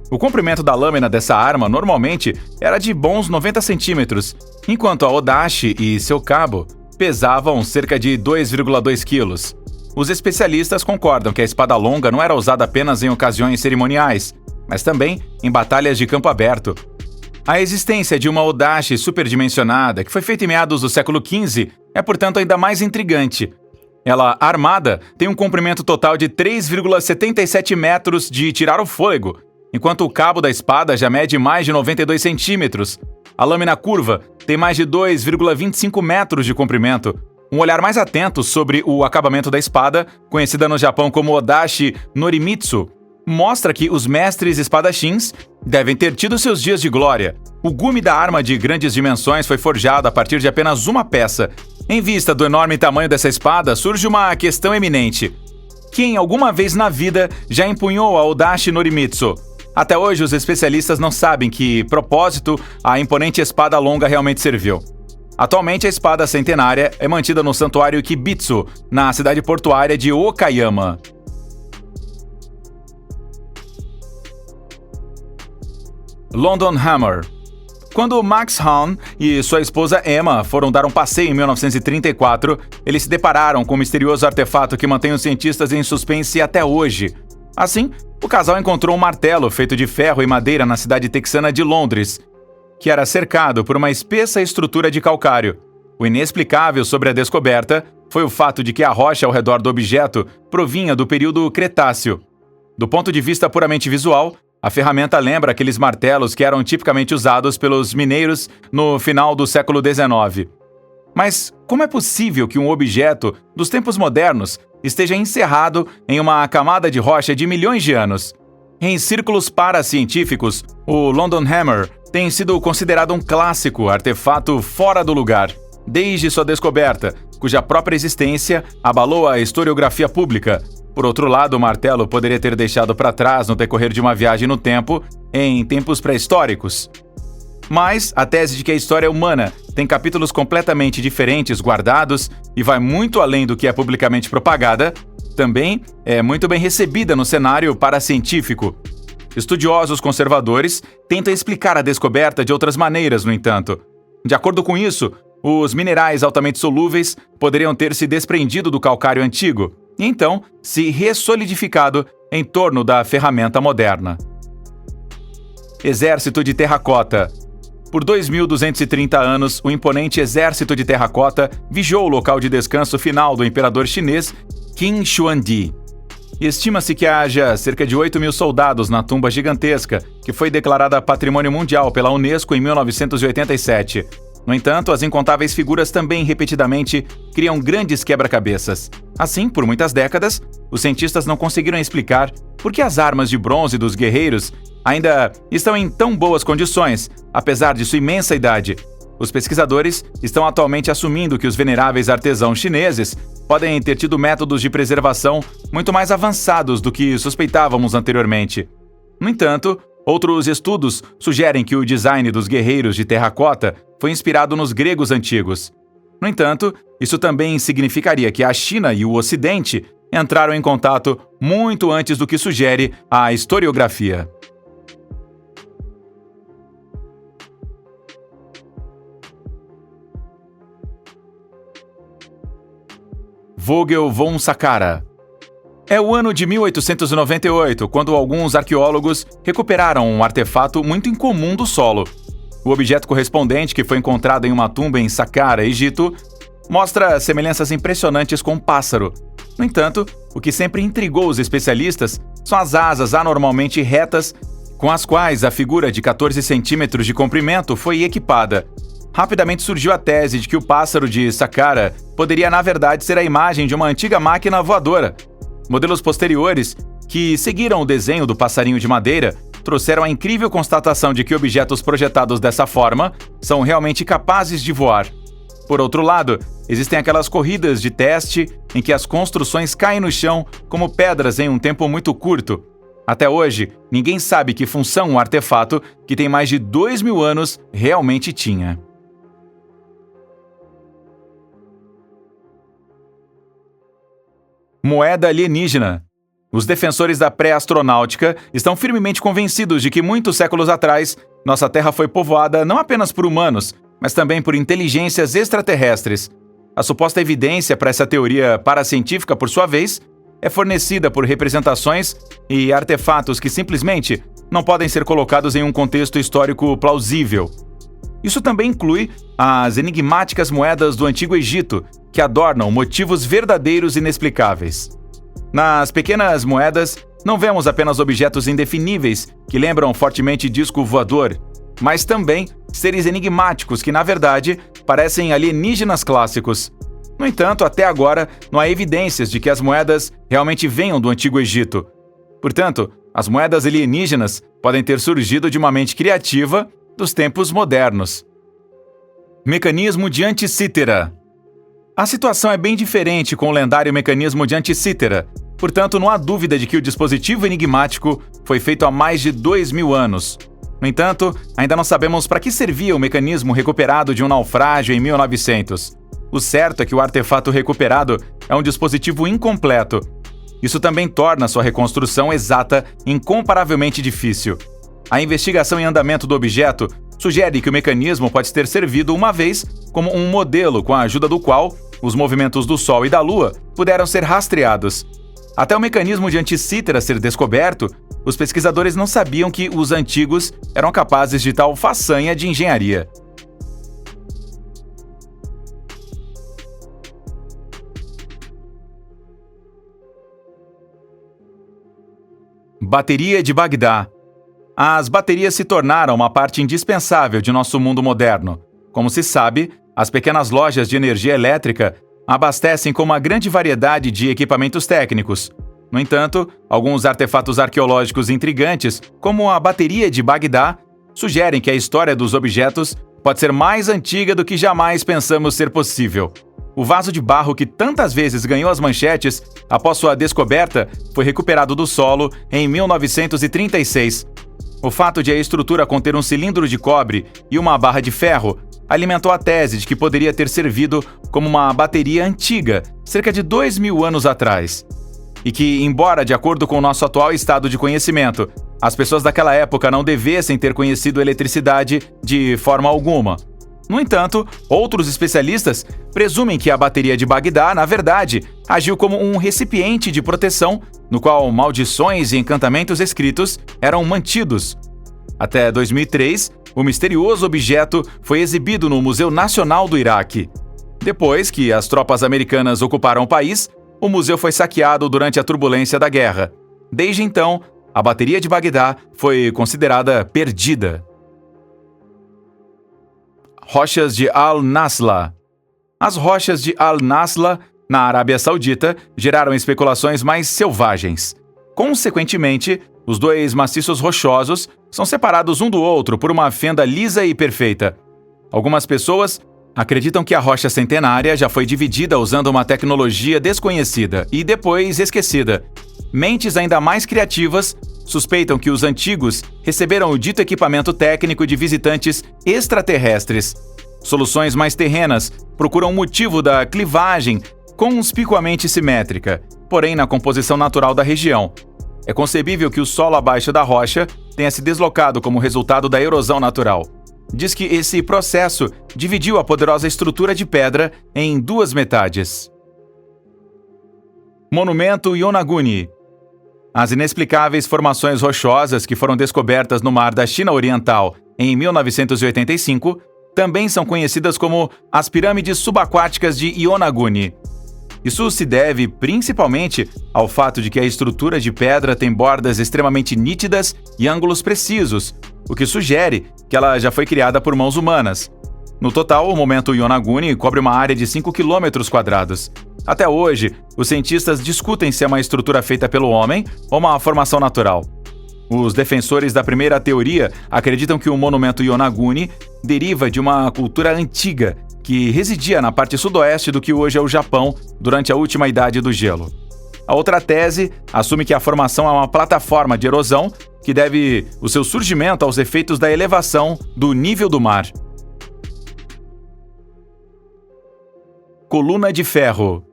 O comprimento da lâmina dessa arma normalmente era de bons 90 centímetros, enquanto a Odashi e seu cabo pesavam cerca de 2,2 quilos. Os especialistas concordam que a espada longa não era usada apenas em ocasiões cerimoniais, mas também em batalhas de campo aberto. A existência de uma Odashi superdimensionada, que foi feita em meados do século XV, é portanto ainda mais intrigante. Ela, armada, tem um comprimento total de 3,77 metros de tirar o fôlego, enquanto o cabo da espada já mede mais de 92 centímetros. A lâmina curva tem mais de 2,25 metros de comprimento. Um olhar mais atento sobre o acabamento da espada, conhecida no Japão como Odashi Norimitsu, mostra que os mestres espadachins devem ter tido seus dias de glória. O gume da arma de grandes dimensões foi forjado a partir de apenas uma peça. Em vista do enorme tamanho dessa espada, surge uma questão eminente. Quem alguma vez na vida já empunhou a Odashi Norimitsu? Até hoje, os especialistas não sabem que propósito a imponente espada longa realmente serviu. Atualmente, a espada centenária é mantida no Santuário Kibitsu, na cidade portuária de Okayama. London Hammer. Quando Max Hahn e sua esposa Emma foram dar um passeio em 1934, eles se depararam com um misterioso artefato que mantém os cientistas em suspense até hoje. Assim, o casal encontrou um martelo feito de ferro e madeira na cidade texana de Londres, que era cercado por uma espessa estrutura de calcário. O inexplicável sobre a descoberta foi o fato de que a rocha ao redor do objeto provinha do período Cretáceo. Do ponto de vista puramente visual, a ferramenta lembra aqueles martelos que eram tipicamente usados pelos mineiros no final do século XIX. Mas como é possível que um objeto dos tempos modernos esteja encerrado em uma camada de rocha de milhões de anos? Em círculos paracientíficos, o London Hammer tem sido considerado um clássico artefato fora do lugar, desde sua descoberta, cuja própria existência abalou a historiografia pública. Por outro lado, o martelo poderia ter deixado para trás no decorrer de uma viagem no tempo, em tempos pré-históricos. Mas a tese de que a história humana tem capítulos completamente diferentes guardados e vai muito além do que é publicamente propagada, também é muito bem recebida no cenário paracientífico. Estudiosos conservadores tentam explicar a descoberta de outras maneiras, no entanto. De acordo com isso, os minerais altamente solúveis poderiam ter se desprendido do calcário antigo e então se ressolidificado em torno da ferramenta moderna. Exército de Terracota. Por 2.230 anos, o imponente Exército de Terracota vigiou o local de descanso final do imperador chinês Qin Xuandi. Estima-se que haja cerca de 8.000 soldados na tumba gigantesca, que foi declarada Patrimônio Mundial pela Unesco em 1987. No entanto, as incontáveis figuras também repetidamente criam grandes quebra-cabeças. Assim, por muitas décadas, os cientistas não conseguiram explicar por que as armas de bronze dos guerreiros ainda estão em tão boas condições, apesar de sua imensa idade. Os pesquisadores estão atualmente assumindo que os veneráveis artesãos chineses podem ter tido métodos de preservação muito mais avançados do que suspeitávamos anteriormente. No entanto, outros estudos sugerem que o design dos guerreiros de terracota foi inspirado nos gregos antigos. No entanto, isso também significaria que a China e o Ocidente entraram em contato muito antes do que sugere a historiografia. Vogel von Saqqara. É o ano de 1898, quando alguns arqueólogos recuperaram um artefato muito incomum do solo. O objeto correspondente, que foi encontrado em uma tumba em Saqqara, Egito, mostra semelhanças impressionantes com um pássaro. No entanto, o que sempre intrigou os especialistas são as asas anormalmente retas com as quais a figura de 14 centímetros de comprimento foi equipada. Rapidamente surgiu a tese de que o pássaro de Saqqara poderia, na verdade, ser a imagem de uma antiga máquina voadora. Modelos posteriores, que seguiram o desenho do passarinho de madeira, trouxeram a incrível constatação de que objetos projetados dessa forma são realmente capazes de voar. Por outro lado, existem aquelas corridas de teste em que as construções caem no chão como pedras em um tempo muito curto. Até hoje, ninguém sabe que função um artefato que tem mais de 2.000 anos realmente tinha. Moeda alienígena. Os defensores da pré-astronáutica estão firmemente convencidos de que muitos séculos atrás, nossa Terra foi povoada não apenas por humanos, mas também por inteligências extraterrestres. A suposta evidência para essa teoria paracientífica, por sua vez, é fornecida por representações e artefatos que simplesmente não podem ser colocados em um contexto histórico plausível. Isso também inclui as enigmáticas moedas do Antigo Egito, que adornam motivos verdadeiros inexplicáveis. Nas pequenas moedas, não vemos apenas objetos indefiníveis que lembram fortemente disco voador, mas também seres enigmáticos que, na verdade, parecem alienígenas clássicos. No entanto, até agora, não há evidências de que as moedas realmente venham do Antigo Egito. Portanto, as moedas alienígenas podem ter surgido de uma mente criativa dos tempos modernos. Mecanismo de Anticítera. A situação é bem diferente com o lendário mecanismo de Anticítera, portanto não há dúvida de que o dispositivo enigmático foi feito há mais de 2.000 anos. No entanto, ainda não sabemos para que servia o mecanismo recuperado de um naufrágio em 1900. O certo é que o artefato recuperado é um dispositivo incompleto. Isso também torna sua reconstrução exata incomparavelmente difícil. A investigação em andamento do objeto sugere que o mecanismo pode ter servido uma vez como um modelo com a ajuda do qual os movimentos do Sol e da Lua puderam ser rastreados. Até o mecanismo de Anticítera ser descoberto, os pesquisadores não sabiam que os antigos eram capazes de tal façanha de engenharia. Bateria de Bagdá. As baterias se tornaram uma parte indispensável de nosso mundo moderno. Como se sabe, as pequenas lojas de energia elétrica abastecem com uma grande variedade de equipamentos técnicos. No entanto, alguns artefatos arqueológicos intrigantes, como a bateria de Bagdá, sugerem que a história dos objetos pode ser mais antiga do que jamais pensamos ser possível. O vaso de barro que tantas vezes ganhou as manchetes após sua descoberta foi recuperado do solo em 1936. O fato de a estrutura conter um cilindro de cobre e uma barra de ferro alimentou a tese de que poderia ter servido como uma bateria antiga, cerca de 2.000 anos atrás. E que, embora, de acordo com o nosso atual estado de conhecimento, as pessoas daquela época não devessem ter conhecido eletricidade de forma alguma. No entanto, outros especialistas presumem que a bateria de Bagdá, na verdade, agiu como um recipiente de proteção no qual maldições e encantamentos escritos eram mantidos. Até 2003, o misterioso objeto foi exibido no Museu Nacional do Iraque. Depois que as tropas americanas ocuparam o país, o museu foi saqueado durante a turbulência da guerra. Desde então, a bateria de Bagdá foi considerada perdida. Rochas de Al-Nasla. As rochas de Al-Nasla, na Arábia Saudita, geraram especulações mais selvagens. Consequentemente, os dois maciços rochosos são separados um do outro por uma fenda lisa e perfeita. Algumas pessoas acreditam que a rocha centenária já foi dividida usando uma tecnologia desconhecida e depois esquecida. Mentes ainda mais criativas suspeitam que os antigos receberam o dito equipamento técnico de visitantes extraterrestres. Soluções mais terrenas procuram o motivo da clivagem conspicuamente simétrica, porém na composição natural da região. É concebível que o solo abaixo da rocha tenha se deslocado como resultado da erosão natural. Diz que esse processo dividiu a poderosa estrutura de pedra em duas metades. Monumento Yonaguni. As inexplicáveis formações rochosas que foram descobertas no mar da China Oriental em 1985 também são conhecidas como as pirâmides subaquáticas de Yonaguni. Isso se deve principalmente ao fato de que a estrutura de pedra tem bordas extremamente nítidas e ângulos precisos, o que sugere que ela já foi criada por mãos humanas. No total, o monumento Yonaguni cobre uma área de 5 km². Até hoje, os cientistas discutem se é uma estrutura feita pelo homem ou uma formação natural. Os defensores da primeira teoria acreditam que o monumento Yonaguni deriva de uma cultura antiga que residia na parte sudoeste do que hoje é o Japão durante a última idade do gelo. A outra tese assume que a formação é uma plataforma de erosão que deve o seu surgimento aos efeitos da elevação do nível do mar. Coluna de ferro.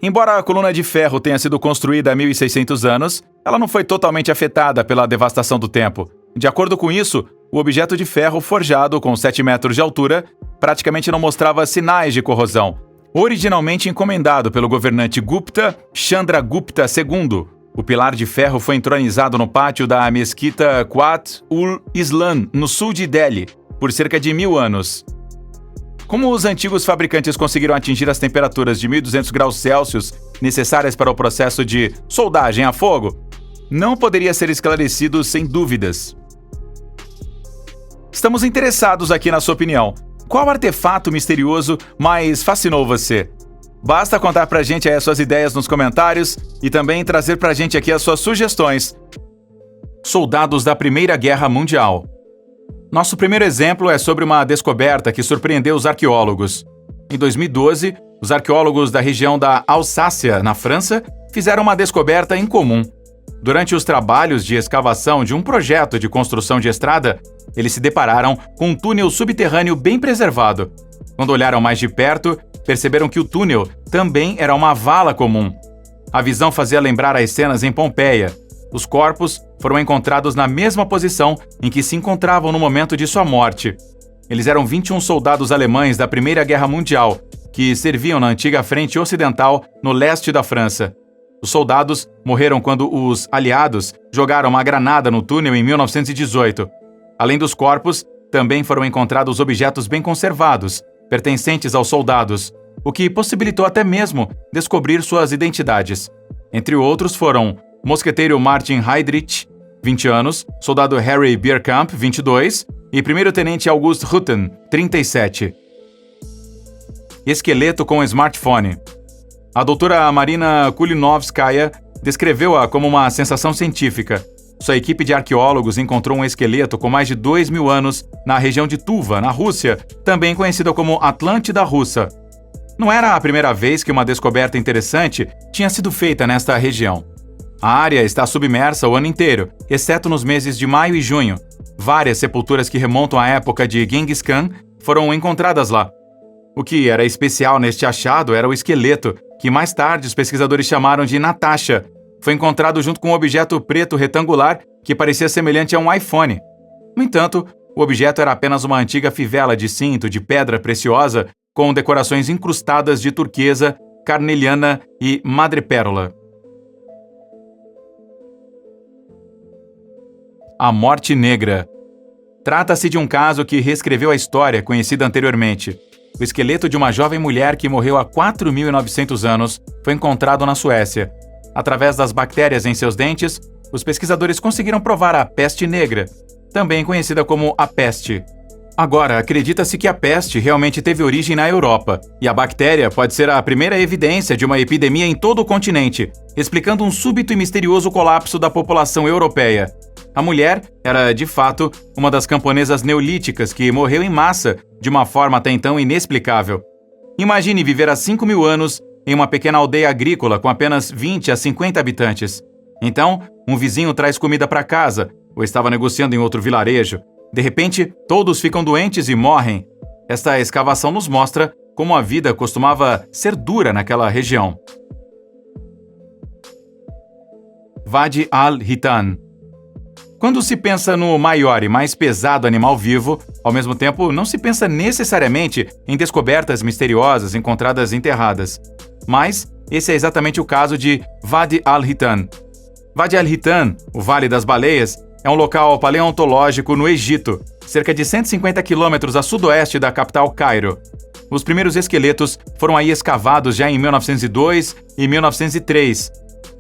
Embora a coluna de ferro tenha sido construída há 1.600 anos, ela não foi totalmente afetada pela devastação do tempo. De acordo com isso, o objeto de ferro forjado com 7 metros de altura praticamente não mostrava sinais de corrosão. Originalmente encomendado pelo governante Gupta Chandragupta II, o pilar de ferro foi entronizado no pátio da mesquita Quat-ul-Islam, no sul de Delhi, por cerca de 1.000 anos. Como os antigos fabricantes conseguiram atingir as temperaturas de 1.200 graus Celsius necessárias para o processo de soldagem a fogo, não poderia ser esclarecido sem dúvidas. Estamos interessados aqui na sua opinião. Qual artefato misterioso mais fascinou você? Basta contar pra gente aí as suas ideias nos comentários e também trazer pra gente aqui as suas sugestões. Soldados da Primeira Guerra Mundial. Nosso primeiro exemplo é sobre uma descoberta que surpreendeu os arqueólogos. Em 2012, os arqueólogos da região da Alsácia, na França, fizeram uma descoberta incomum. Durante os trabalhos de escavação de um projeto de construção de estrada, eles se depararam com um túnel subterrâneo bem preservado. Quando olharam mais de perto, perceberam que o túnel também era uma vala comum. A visão fazia lembrar as cenas em Pompeia. Os corpos foram encontrados na mesma posição em que se encontravam no momento de sua morte. Eles eram 21 soldados alemães da Primeira Guerra Mundial, que serviam na antiga frente ocidental no leste da França. Os soldados morreram quando os aliados jogaram uma granada no túnel em 1918. Além dos corpos, também foram encontrados objetos bem conservados, pertencentes aos soldados, o que possibilitou até mesmo descobrir suas identidades. Entre outros foram mosqueteiro Martin Heydrich, 20 anos, soldado Harry Bierkamp, 22, e primeiro-tenente August Rutten, 37. Esqueleto com smartphone. A doutora Marina Kulinovskaya descreveu-a como uma sensação científica. Sua equipe de arqueólogos encontrou um esqueleto com mais de 2.000 anos na região de Tuva, na Rússia, também conhecida como Atlântida Russa. Não era a primeira vez que uma descoberta interessante tinha sido feita nesta região. A área está submersa o ano inteiro, exceto nos meses de maio e junho. Várias sepulturas que remontam à época de Genghis Khan foram encontradas lá. O que era especial neste achado era o esqueleto, que mais tarde os pesquisadores chamaram de Natasha. Foi encontrado junto com um objeto preto retangular que parecia semelhante a um iPhone. No entanto, o objeto era apenas uma antiga fivela de cinto de pedra preciosa com decorações incrustadas de turquesa, carneliana e madrepérola. A Morte Negra. Trata-se de um caso que reescreveu a história conhecida anteriormente. O esqueleto de uma jovem mulher que morreu há 4.900 anos foi encontrado na Suécia. Através das bactérias em seus dentes, os pesquisadores conseguiram provar a peste negra, também conhecida como a peste. Agora, acredita-se que a peste realmente teve origem na Europa, e a bactéria pode ser a primeira evidência de uma epidemia em todo o continente, explicando um súbito e misterioso colapso da população europeia. A mulher era, de fato, uma das camponesas neolíticas que morreu em massa de uma forma até então inexplicável. Imagine viver há 5.000 anos em uma pequena aldeia agrícola com apenas 20 a 50 habitantes. Então, um vizinho traz comida para casa, ou estava negociando em outro vilarejo. De repente, todos ficam doentes e morrem. Esta escavação nos mostra como a vida costumava ser dura naquela região. Wadi al-Hitan. Quando se pensa no maior e mais pesado animal vivo, ao mesmo tempo não se pensa necessariamente em descobertas misteriosas encontradas enterradas. Mas esse é exatamente o caso de Wadi al-Hitan. Wadi al-Hitan, o Vale das Baleias, é um local paleontológico no Egito, cerca de 150 quilômetros a sudoeste da capital Cairo. Os primeiros esqueletos foram aí escavados já em 1902 e 1903.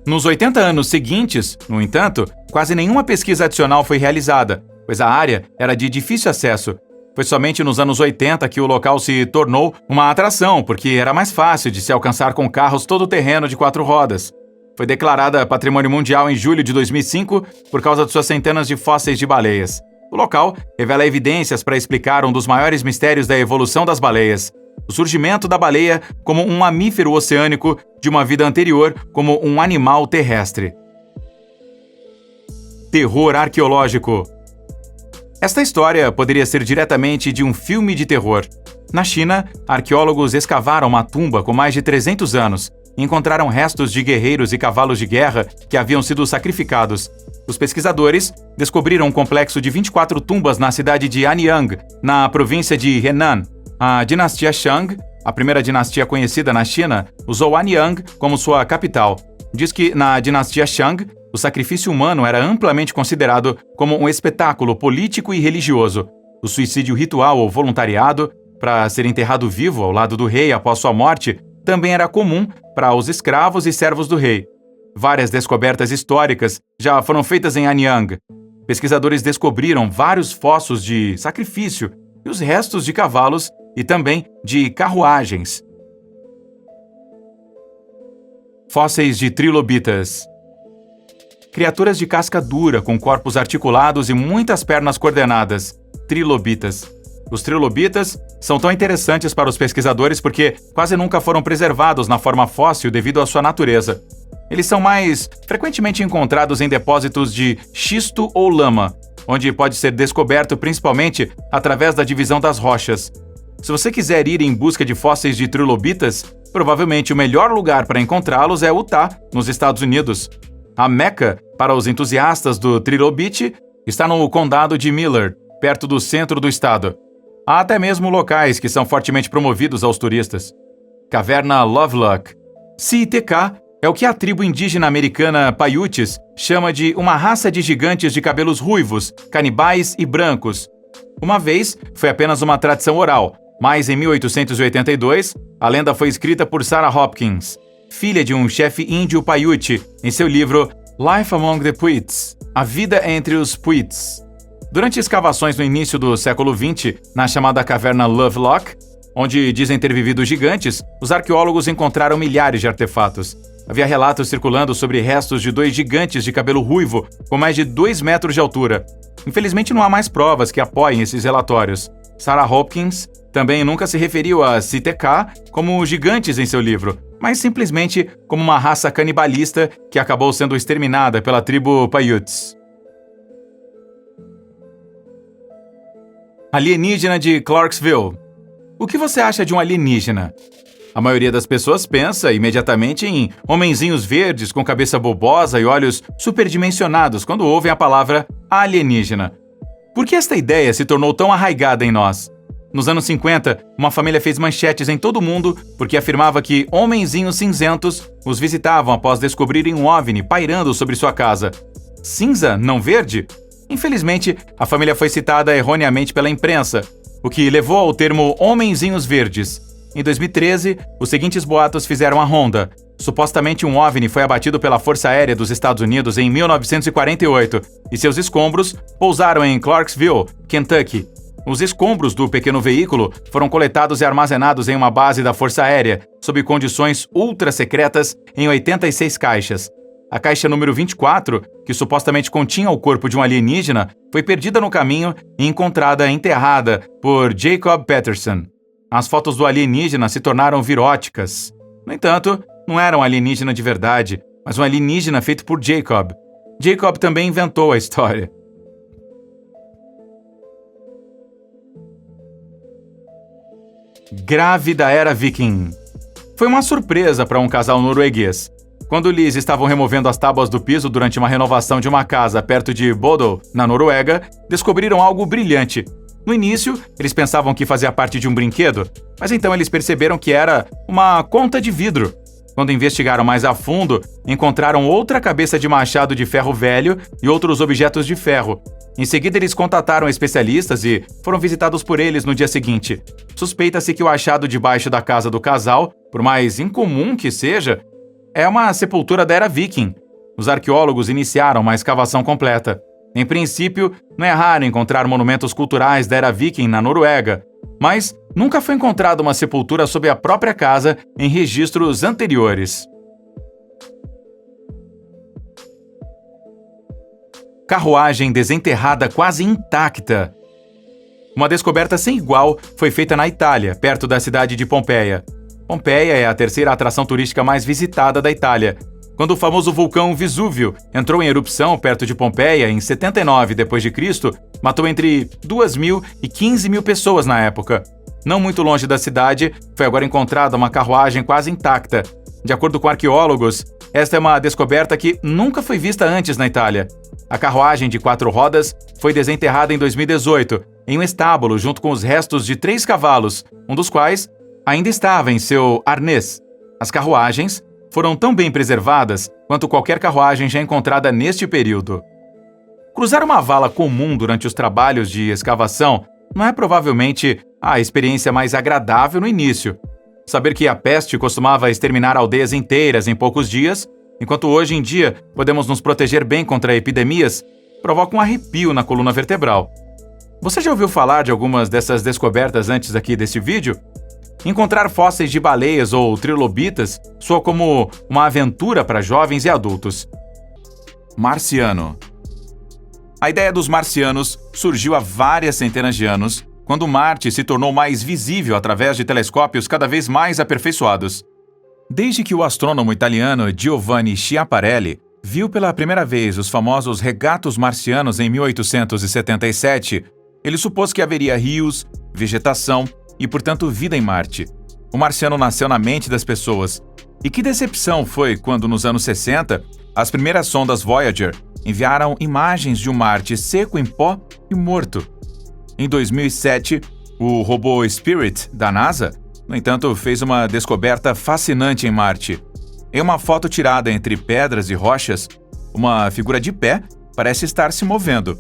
Nos 80 anos seguintes, no entanto, quase nenhuma pesquisa adicional foi realizada, pois a área era de difícil acesso. Foi somente nos anos 80 que o local se tornou uma atração, porque era mais fácil de se alcançar com carros todo-terreno de 4 rodas. Foi declarada Patrimônio Mundial em julho de 2005 por causa de suas centenas de fósseis de baleias. O local revela evidências para explicar um dos maiores mistérios da evolução das baleias: o surgimento da baleia como um mamífero oceânico de uma vida anterior como um animal terrestre. Terror arqueológico. Esta história poderia ser diretamente de um filme de terror. Na China, arqueólogos escavaram uma tumba com mais de 300 anos e encontraram restos de guerreiros e cavalos de guerra que haviam sido sacrificados. Os pesquisadores descobriram um complexo de 24 tumbas na cidade de Anyang, na província de Henan. A dinastia Shang, a primeira dinastia conhecida na China, usou Anyang como sua capital. Diz que na dinastia Shang, o sacrifício humano era amplamente considerado como um espetáculo político e religioso. O suicídio ritual ou voluntariado, para ser enterrado vivo ao lado do rei após sua morte, também era comum para os escravos e servos do rei. Várias descobertas históricas já foram feitas em Anyang. Pesquisadores descobriram vários fossos de sacrifício e os restos de cavalos e também de carruagens. Fósseis de trilobitas. Criaturas de casca dura, com corpos articulados e muitas pernas coordenadas. Trilobitas. Os trilobitas são tão interessantes para os pesquisadores porque quase nunca foram preservados na forma fóssil devido à sua natureza. Eles são mais frequentemente encontrados em depósitos de xisto ou lama, onde pode ser descoberto principalmente através da divisão das rochas. Se você quiser ir em busca de fósseis de trilobitas, provavelmente o melhor lugar para encontrá-los é Utah, nos Estados Unidos. A Meca, para os entusiastas do trilobite, está no condado de Millard, perto do centro do estado. Há até mesmo locais que são fortemente promovidos aos turistas. Caverna Lovelock. CITK é o que a tribo indígena americana Paiutes chama de uma raça de gigantes de cabelos ruivos, canibais e brancos. Uma vez, foi apenas uma tradição oral, mas em 1882, a lenda foi escrita por Sarah Hopkins, filha de um chefe índio Paiute, em seu livro Life Among the Puits, A Vida entre os Puits. Durante escavações no início do século XX, na chamada caverna Lovelock, onde dizem ter vivido gigantes, os arqueólogos encontraram milhares de artefatos. Havia relatos circulando sobre restos de 2 gigantes de cabelo ruivo, com mais de 2 metros de altura. Infelizmente não há mais provas que apoiem esses relatórios. Sarah Hopkins também nunca se referiu a CITK como gigantes em seu livro, mas simplesmente como uma raça canibalista que acabou sendo exterminada pela tribo Paiutes. Alienígena de Clarksville. O que você acha de um alienígena? A maioria das pessoas pensa imediatamente em homenzinhos verdes com cabeça bobosa e olhos superdimensionados quando ouvem a palavra alienígena. Por que esta ideia se tornou tão arraigada em nós? Nos anos 50, uma família fez manchetes em todo o mundo porque afirmava que homenzinhos cinzentos os visitavam após descobrirem um OVNI pairando sobre sua casa. Cinza, não verde? Infelizmente, a família foi citada erroneamente pela imprensa, o que levou ao termo homenzinhos verdes. Em 2013, os seguintes boatos fizeram a ronda. Supostamente um OVNI foi abatido pela Força Aérea dos Estados Unidos em 1948 e seus escombros pousaram em Clarksville, Kentucky. Os escombros do pequeno veículo foram coletados e armazenados em uma base da Força Aérea, sob condições ultra secretas, em 86 caixas. A caixa número 24, que supostamente continha o corpo de um alienígena, foi perdida no caminho e encontrada enterrada por Jacob Patterson. As fotos do alienígena se tornaram viróticas. No entanto, não era um alienígena de verdade, mas um alienígena feito por Jacob. Jacob também inventou a história. Grave da Era Viking. Foi uma surpresa para um casal norueguês. Quando eles estavam removendo as tábuas do piso durante uma renovação de uma casa perto de Bodø, na Noruega, descobriram algo brilhante. No início, eles pensavam que fazia parte de um brinquedo, mas então eles perceberam que era uma conta de vidro. Quando investigaram mais a fundo, encontraram outra cabeça de machado de ferro velho e outros objetos de ferro. Em seguida, eles contataram especialistas e foram visitados por eles no dia seguinte. Suspeita-se que o achado debaixo da casa do casal, por mais incomum que seja, é uma sepultura da Era Viking. Os arqueólogos iniciaram uma escavação completa. Em princípio, não é raro encontrar monumentos culturais da Era Viking na Noruega, mas nunca foi encontrada uma sepultura sob a própria casa em registros anteriores. Carruagem desenterrada quase intacta. Uma descoberta sem igual foi feita na Itália, perto da cidade de Pompeia. Pompeia é a terceira atração turística mais visitada da Itália. Quando o famoso vulcão Vesúvio entrou em erupção perto de Pompeia em 79 d.C., matou entre 2.000 e 15.000 pessoas na época. Não muito longe da cidade, foi agora encontrada uma carruagem quase intacta. De acordo com arqueólogos, esta é uma descoberta que nunca foi vista antes na Itália. A carruagem de 4 rodas foi desenterrada em 2018, em um estábulo junto com os restos de 3 cavalos, um dos quais ainda estava em seu arnês. As carruagens foram tão bem preservadas quanto qualquer carruagem já encontrada neste período. Cruzar uma vala comum durante os trabalhos de escavação não é provavelmente a experiência mais agradável no início. Saber que a peste costumava exterminar aldeias inteiras em poucos dias, enquanto hoje em dia podemos nos proteger bem contra epidemias, provoca um arrepio na coluna vertebral. Você já ouviu falar de algumas dessas descobertas antes aqui desse vídeo? Encontrar fósseis de baleias ou trilobitas soa como uma aventura para jovens e adultos. Marciano. A ideia dos marcianos surgiu há várias centenas de anos, quando Marte se tornou mais visível através de telescópios cada vez mais aperfeiçoados. Desde que o astrônomo italiano Giovanni Schiaparelli viu pela primeira vez os famosos regatos marcianos em 1877, ele supôs que haveria rios, vegetação e, portanto, vida em Marte. O marciano nasceu na mente das pessoas. E que decepção foi quando, nos anos 60, as primeiras sondas Voyager enviaram imagens de um Marte seco em pó e morto. Em 2007, o robô Spirit, da NASA, no entanto, fez uma descoberta fascinante em Marte. Em uma foto tirada entre pedras e rochas, uma figura de pé parece estar se movendo.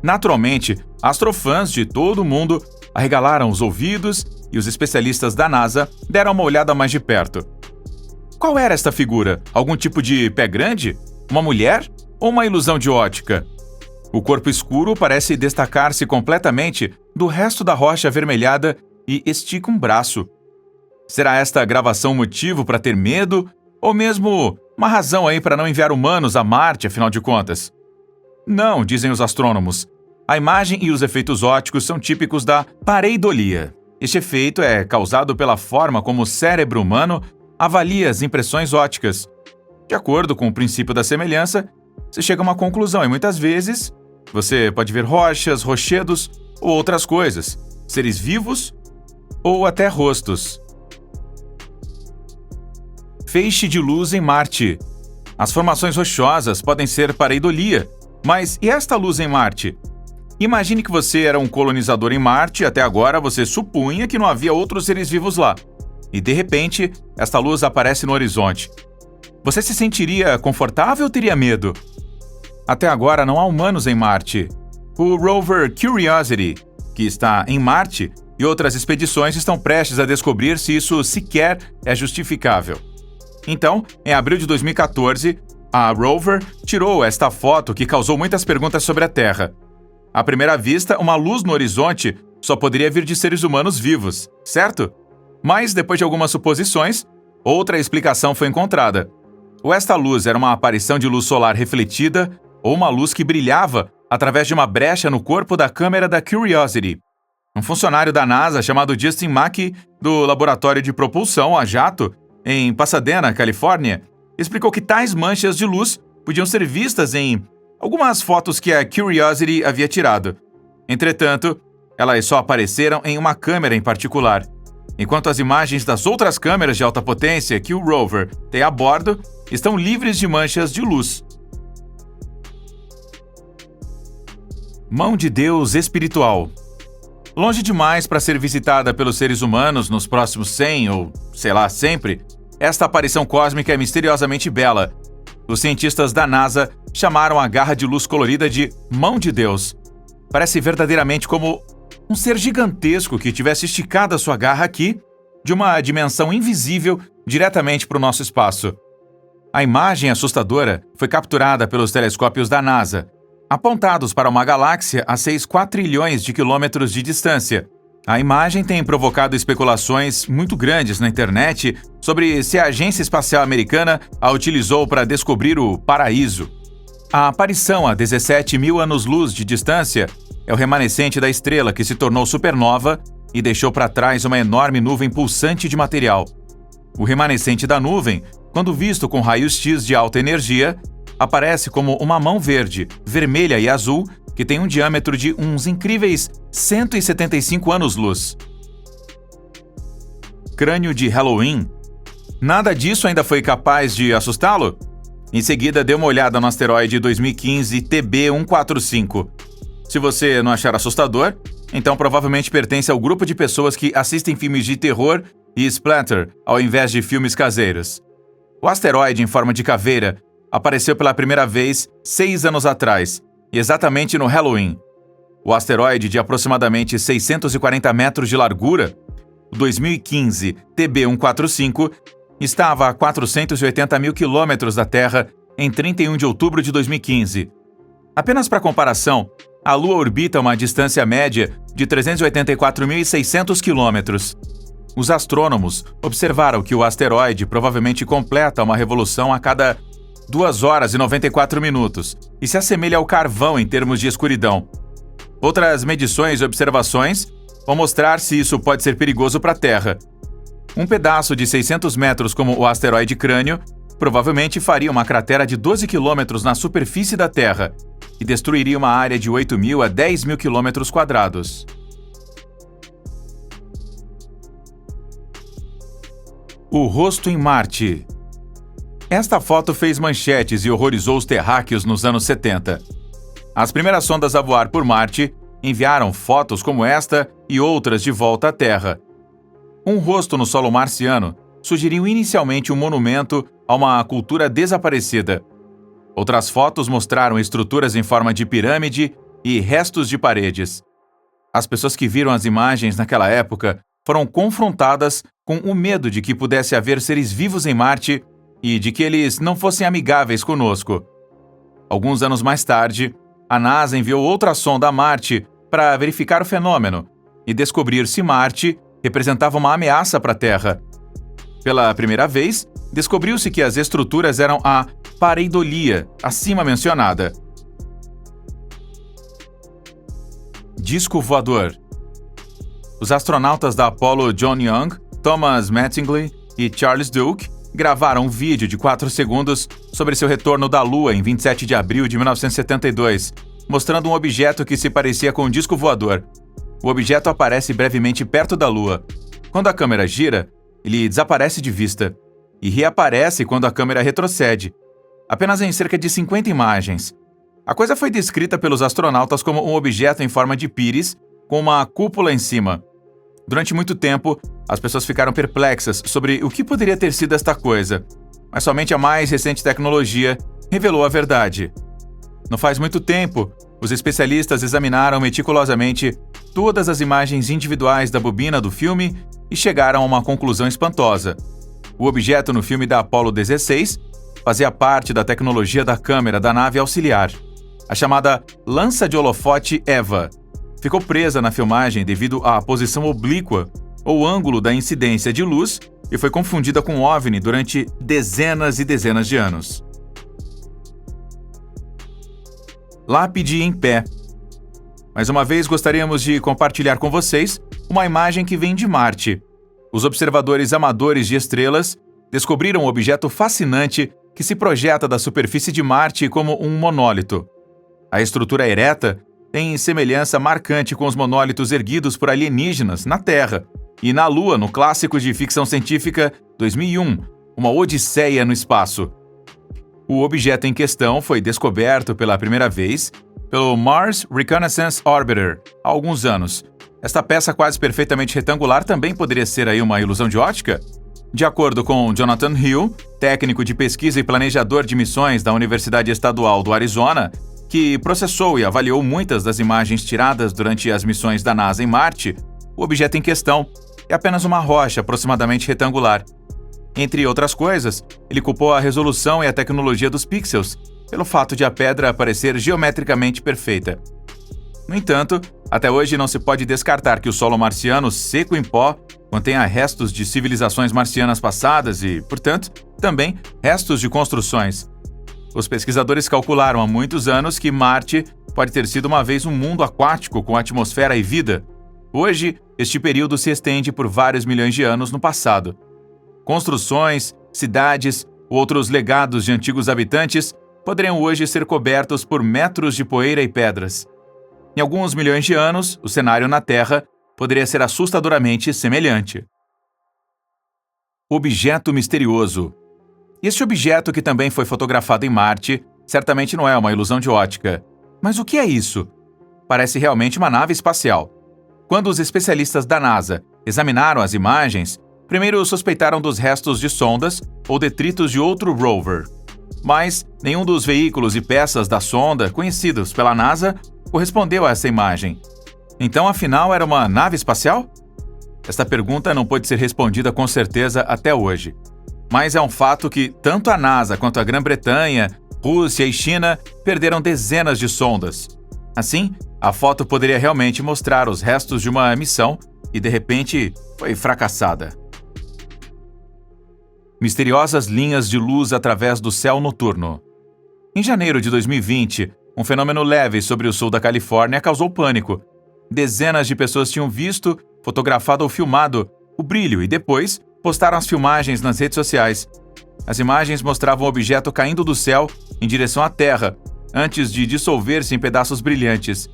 Naturalmente, astrofãs de todo o mundo arregalaram os ouvidos e os especialistas da NASA deram uma olhada mais de perto. Qual era esta figura? Algum tipo de pé grande? Uma mulher? Ou uma ilusão de ótica? O corpo escuro parece destacar-se completamente do resto da rocha avermelhada e estica um braço. Será esta gravação motivo para ter medo? Ou mesmo uma razão aí para não enviar humanos a Marte, afinal de contas? Não, dizem os astrônomos. A imagem e os efeitos ópticos são típicos da pareidolia. Este efeito é causado pela forma como o cérebro humano avalie as impressões ópticas. De acordo com o princípio da semelhança, você chega a uma conclusão e muitas vezes você pode ver rochas, rochedos ou outras coisas, seres vivos ou até rostos. Feixe de luz em Marte. As formações rochosas podem ser pareidolia, mas e esta luz em Marte? Imagine que você era um colonizador em Marte e até agora você supunha que não havia outros seres vivos lá. E de repente, esta luz aparece no horizonte. Você se sentiria confortável ou teria medo? Até agora não há humanos em Marte. O rover Curiosity, que está em Marte, e outras expedições estão prestes a descobrir se isso sequer é justificável. Então, em abril de 2014, a rover tirou esta foto que causou muitas perguntas sobre a Terra. À primeira vista, uma luz no horizonte só poderia vir de seres humanos vivos, certo? Mas, depois de algumas suposições, outra explicação foi encontrada. Ou esta luz era uma aparição de luz solar refletida, ou uma luz que brilhava através de uma brecha no corpo da câmera da Curiosity. Um funcionário da NASA chamado Justin Mackey, do Laboratório de Propulsão a Jato, em Pasadena, Califórnia, explicou que tais manchas de luz podiam ser vistas em algumas fotos que a Curiosity havia tirado. Entretanto, elas só apareceram em uma câmera em particular, enquanto as imagens das outras câmeras de alta potência que o rover tem a bordo estão livres de manchas de luz. Mão de Deus espiritual. Longe demais para ser visitada pelos seres humanos nos próximos 100 ou, sei lá, sempre, esta aparição cósmica é misteriosamente bela. Os cientistas da NASA chamaram a garra de luz colorida de Mão de Deus. Parece verdadeiramente como um ser gigantesco que tivesse esticado a sua garra aqui, de uma dimensão invisível, diretamente para o nosso espaço. A imagem assustadora foi capturada pelos telescópios da NASA, apontados para uma galáxia a 6 quatrilhões de quilômetros de distância. A imagem tem provocado especulações muito grandes na internet sobre se a Agência Espacial Americana a utilizou para descobrir o paraíso. A aparição a 17 mil anos-luz de distância é o remanescente da estrela que se tornou supernova e deixou para trás uma enorme nuvem pulsante de material. O remanescente da nuvem, quando visto com raios X de alta energia, aparece como uma mão verde, vermelha e azul que tem um diâmetro de uns incríveis 175 anos-luz. Crânio de Halloween? Nada disso ainda foi capaz de assustá-lo? Em seguida, dê uma olhada no asteroide 2015 TB145. Se você não achar assustador, então provavelmente pertence ao grupo de pessoas que assistem filmes de terror e splatter ao invés de filmes caseiros. O asteroide em forma de caveira apareceu pela primeira vez 6 anos atrás, exatamente no Halloween. O asteroide de aproximadamente 640 metros de largura, o 2015 TB145, estava a 480 mil quilômetros da Terra em 31 de outubro de 2015. Apenas para comparação, a Lua orbita uma distância média de 384.600 quilômetros. Os astrônomos observaram que o asteroide provavelmente completa uma revolução a cada 2 horas e 94 minutos e se assemelha ao carvão em termos de escuridão. Outras medições e observações vão mostrar se isso pode ser perigoso para a Terra. Um pedaço de 600 metros como o asteroide Crânio provavelmente faria uma cratera de 12 quilômetros na superfície da Terra e destruiria uma área de 8.000 a 10.000 quilômetros quadrados. O rosto em Marte. Esta foto fez manchetes e horrorizou os terráqueos nos anos 70. As primeiras sondas a voar por Marte enviaram fotos como esta e outras de volta à Terra. Um rosto no solo marciano sugeriu inicialmente um monumento a uma cultura desaparecida. Outras fotos mostraram estruturas em forma de pirâmide e restos de paredes. As pessoas que viram as imagens naquela época foram confrontadas com o medo de que pudesse haver seres vivos em Marte e de que eles não fossem amigáveis conosco. Alguns anos mais tarde, a NASA enviou outra sonda a Marte para verificar o fenômeno e descobrir se Marte representava uma ameaça para a Terra. Pela primeira vez, descobriu-se que as estruturas eram a pareidolia, acima mencionada. Disco voador. Os astronautas da Apollo John Young, Thomas Mattingly e Charles Duke gravaram um vídeo de 4 segundos sobre seu retorno da Lua em 27 de abril de 1972, mostrando um objeto que se parecia com um disco voador. O objeto aparece brevemente perto da Lua. Quando a câmera gira, ele desaparece de vista e reaparece quando a câmera retrocede, apenas em cerca de 50 imagens. A coisa foi descrita pelos astronautas como um objeto em forma de píris com uma cúpula em cima. Durante muito tempo, as pessoas ficaram perplexas sobre o que poderia ter sido esta coisa, mas somente a mais recente tecnologia revelou a verdade. Não faz muito tempo, os especialistas examinaram meticulosamente todas as imagens individuais da bobina do filme e chegaram a uma conclusão espantosa. O objeto no filme da Apollo 16 fazia parte da tecnologia da câmera da nave auxiliar, a chamada lança de holofote EVA. Ficou presa na filmagem devido à posição oblíqua ou ângulo da incidência de luz e foi confundida com OVNI durante dezenas e dezenas de anos. Lápide em pé. Mais uma vez, gostaríamos de compartilhar com vocês uma imagem que vem de Marte. Os observadores amadores de estrelas descobriram um objeto fascinante que se projeta da superfície de Marte como um monólito. A estrutura ereta tem semelhança marcante com os monólitos erguidos por alienígenas na Terra e na Lua no clássico de ficção científica 2001, Uma Odisseia no Espaço. O objeto em questão foi descoberto pela primeira vez pelo Mars Reconnaissance Orbiter há alguns anos. Esta peça quase perfeitamente retangular também poderia ser aí uma ilusão de ótica? De acordo com Jonathan Hill, técnico de pesquisa e planejador de missões da Universidade Estadual do Arizona, que processou e avaliou muitas das imagens tiradas durante as missões da NASA em Marte, o objeto em questão é apenas uma rocha aproximadamente retangular. Entre outras coisas, ele culpou a resolução e a tecnologia dos pixels pelo fato de a pedra parecer geometricamente perfeita. No entanto, até hoje não se pode descartar que o solo marciano seco em pó contenha restos de civilizações marcianas passadas e, portanto, também restos de construções. Os pesquisadores calcularam há muitos anos que Marte pode ter sido uma vez um mundo aquático com atmosfera e vida. Hoje, este período se estende por vários milhões de anos no passado. Construções, cidades ou outros legados de antigos habitantes poderiam hoje ser cobertos por metros de poeira e pedras. Em alguns milhões de anos, o cenário na Terra poderia ser assustadoramente semelhante. Objeto misterioso. Este objeto, que também foi fotografado em Marte, certamente não é uma ilusão de ótica. Mas o que é isso? Parece realmente uma nave espacial. Quando os especialistas da NASA examinaram as imagens, primeiro suspeitaram dos restos de sondas ou detritos de outro rover. Mas nenhum dos veículos e peças da sonda conhecidos pela NASA correspondeu a essa imagem. Então, afinal, era uma nave espacial? Esta pergunta não pode ser respondida com certeza até hoje. Mas é um fato que tanto a NASA quanto a Grã-Bretanha, Rússia e China perderam dezenas de sondas. Assim, a foto poderia realmente mostrar os restos de uma missão e, de repente, foi fracassada. Misteriosas linhas de luz através do céu noturno. Em janeiro de 2020, um fenômeno leve sobre o sul da Califórnia causou pânico. Dezenas de pessoas tinham visto, fotografado ou filmado o brilho e depois postaram as filmagens nas redes sociais. As imagens mostravam o objeto caindo do céu em direção à Terra, antes de dissolver-se em pedaços brilhantes.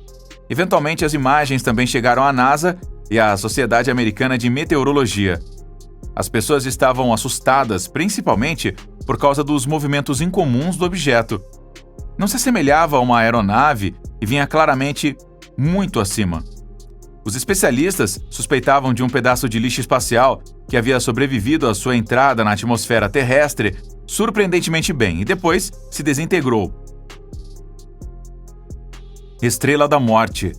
Eventualmente, as imagens também chegaram à NASA e à Sociedade Americana de Meteorologia. As pessoas estavam assustadas, principalmente por causa dos movimentos incomuns do objeto. Não se assemelhava a uma aeronave e vinha claramente muito acima. Os especialistas suspeitavam de um pedaço de lixo espacial que havia sobrevivido à sua entrada na atmosfera terrestre surpreendentemente bem e depois se desintegrou. Estrela da Morte.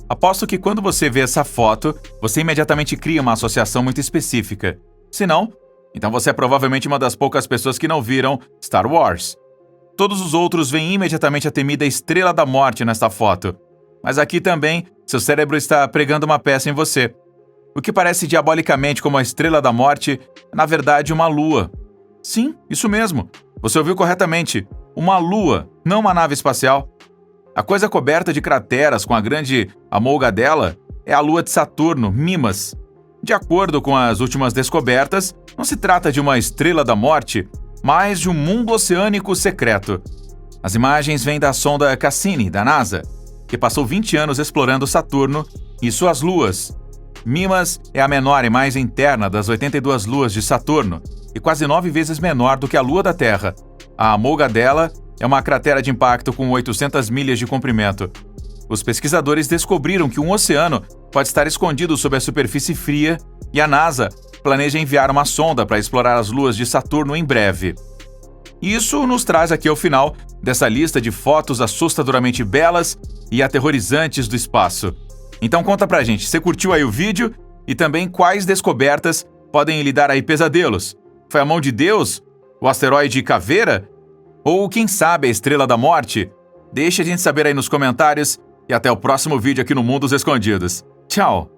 Aposto que quando você vê essa foto, você imediatamente cria uma associação muito específica. Se não, então você é provavelmente uma das poucas pessoas que não viram Star Wars. Todos os outros veem imediatamente a temida Estrela da Morte nesta foto. Mas aqui também, seu cérebro está pregando uma peça em você. O que parece diabolicamente como a Estrela da Morte é, na verdade, uma lua. Sim, isso mesmo. Você ouviu corretamente. Uma lua, não uma nave espacial. A coisa coberta de crateras com a grande amolga dela é a lua de Saturno, Mimas. De acordo com as últimas descobertas, não se trata de uma estrela da morte, mas de um mundo oceânico secreto. As imagens vêm da sonda Cassini, da NASA, que passou 20 anos explorando Saturno e suas luas. Mimas é a menor e mais interna das 82 luas de Saturno e quase 9 vezes menor do que a lua da Terra. A Molgadela é uma cratera de impacto com 800 milhas de comprimento. Os pesquisadores descobriram que um oceano pode estar escondido sob a superfície fria e a NASA planeja enviar uma sonda para explorar as luas de Saturno em breve. Isso nos traz aqui ao final dessa lista de fotos assustadoramente belas e aterrorizantes do espaço. Então conta pra gente, você curtiu aí o vídeo? E também quais descobertas podem lhe dar aí pesadelos? Foi a mão de Deus? O asteroide Caveira? Ou quem sabe a Estrela da Morte? Deixa a gente saber aí nos comentários e até o próximo vídeo aqui no Mundos Escondidos. Tchau!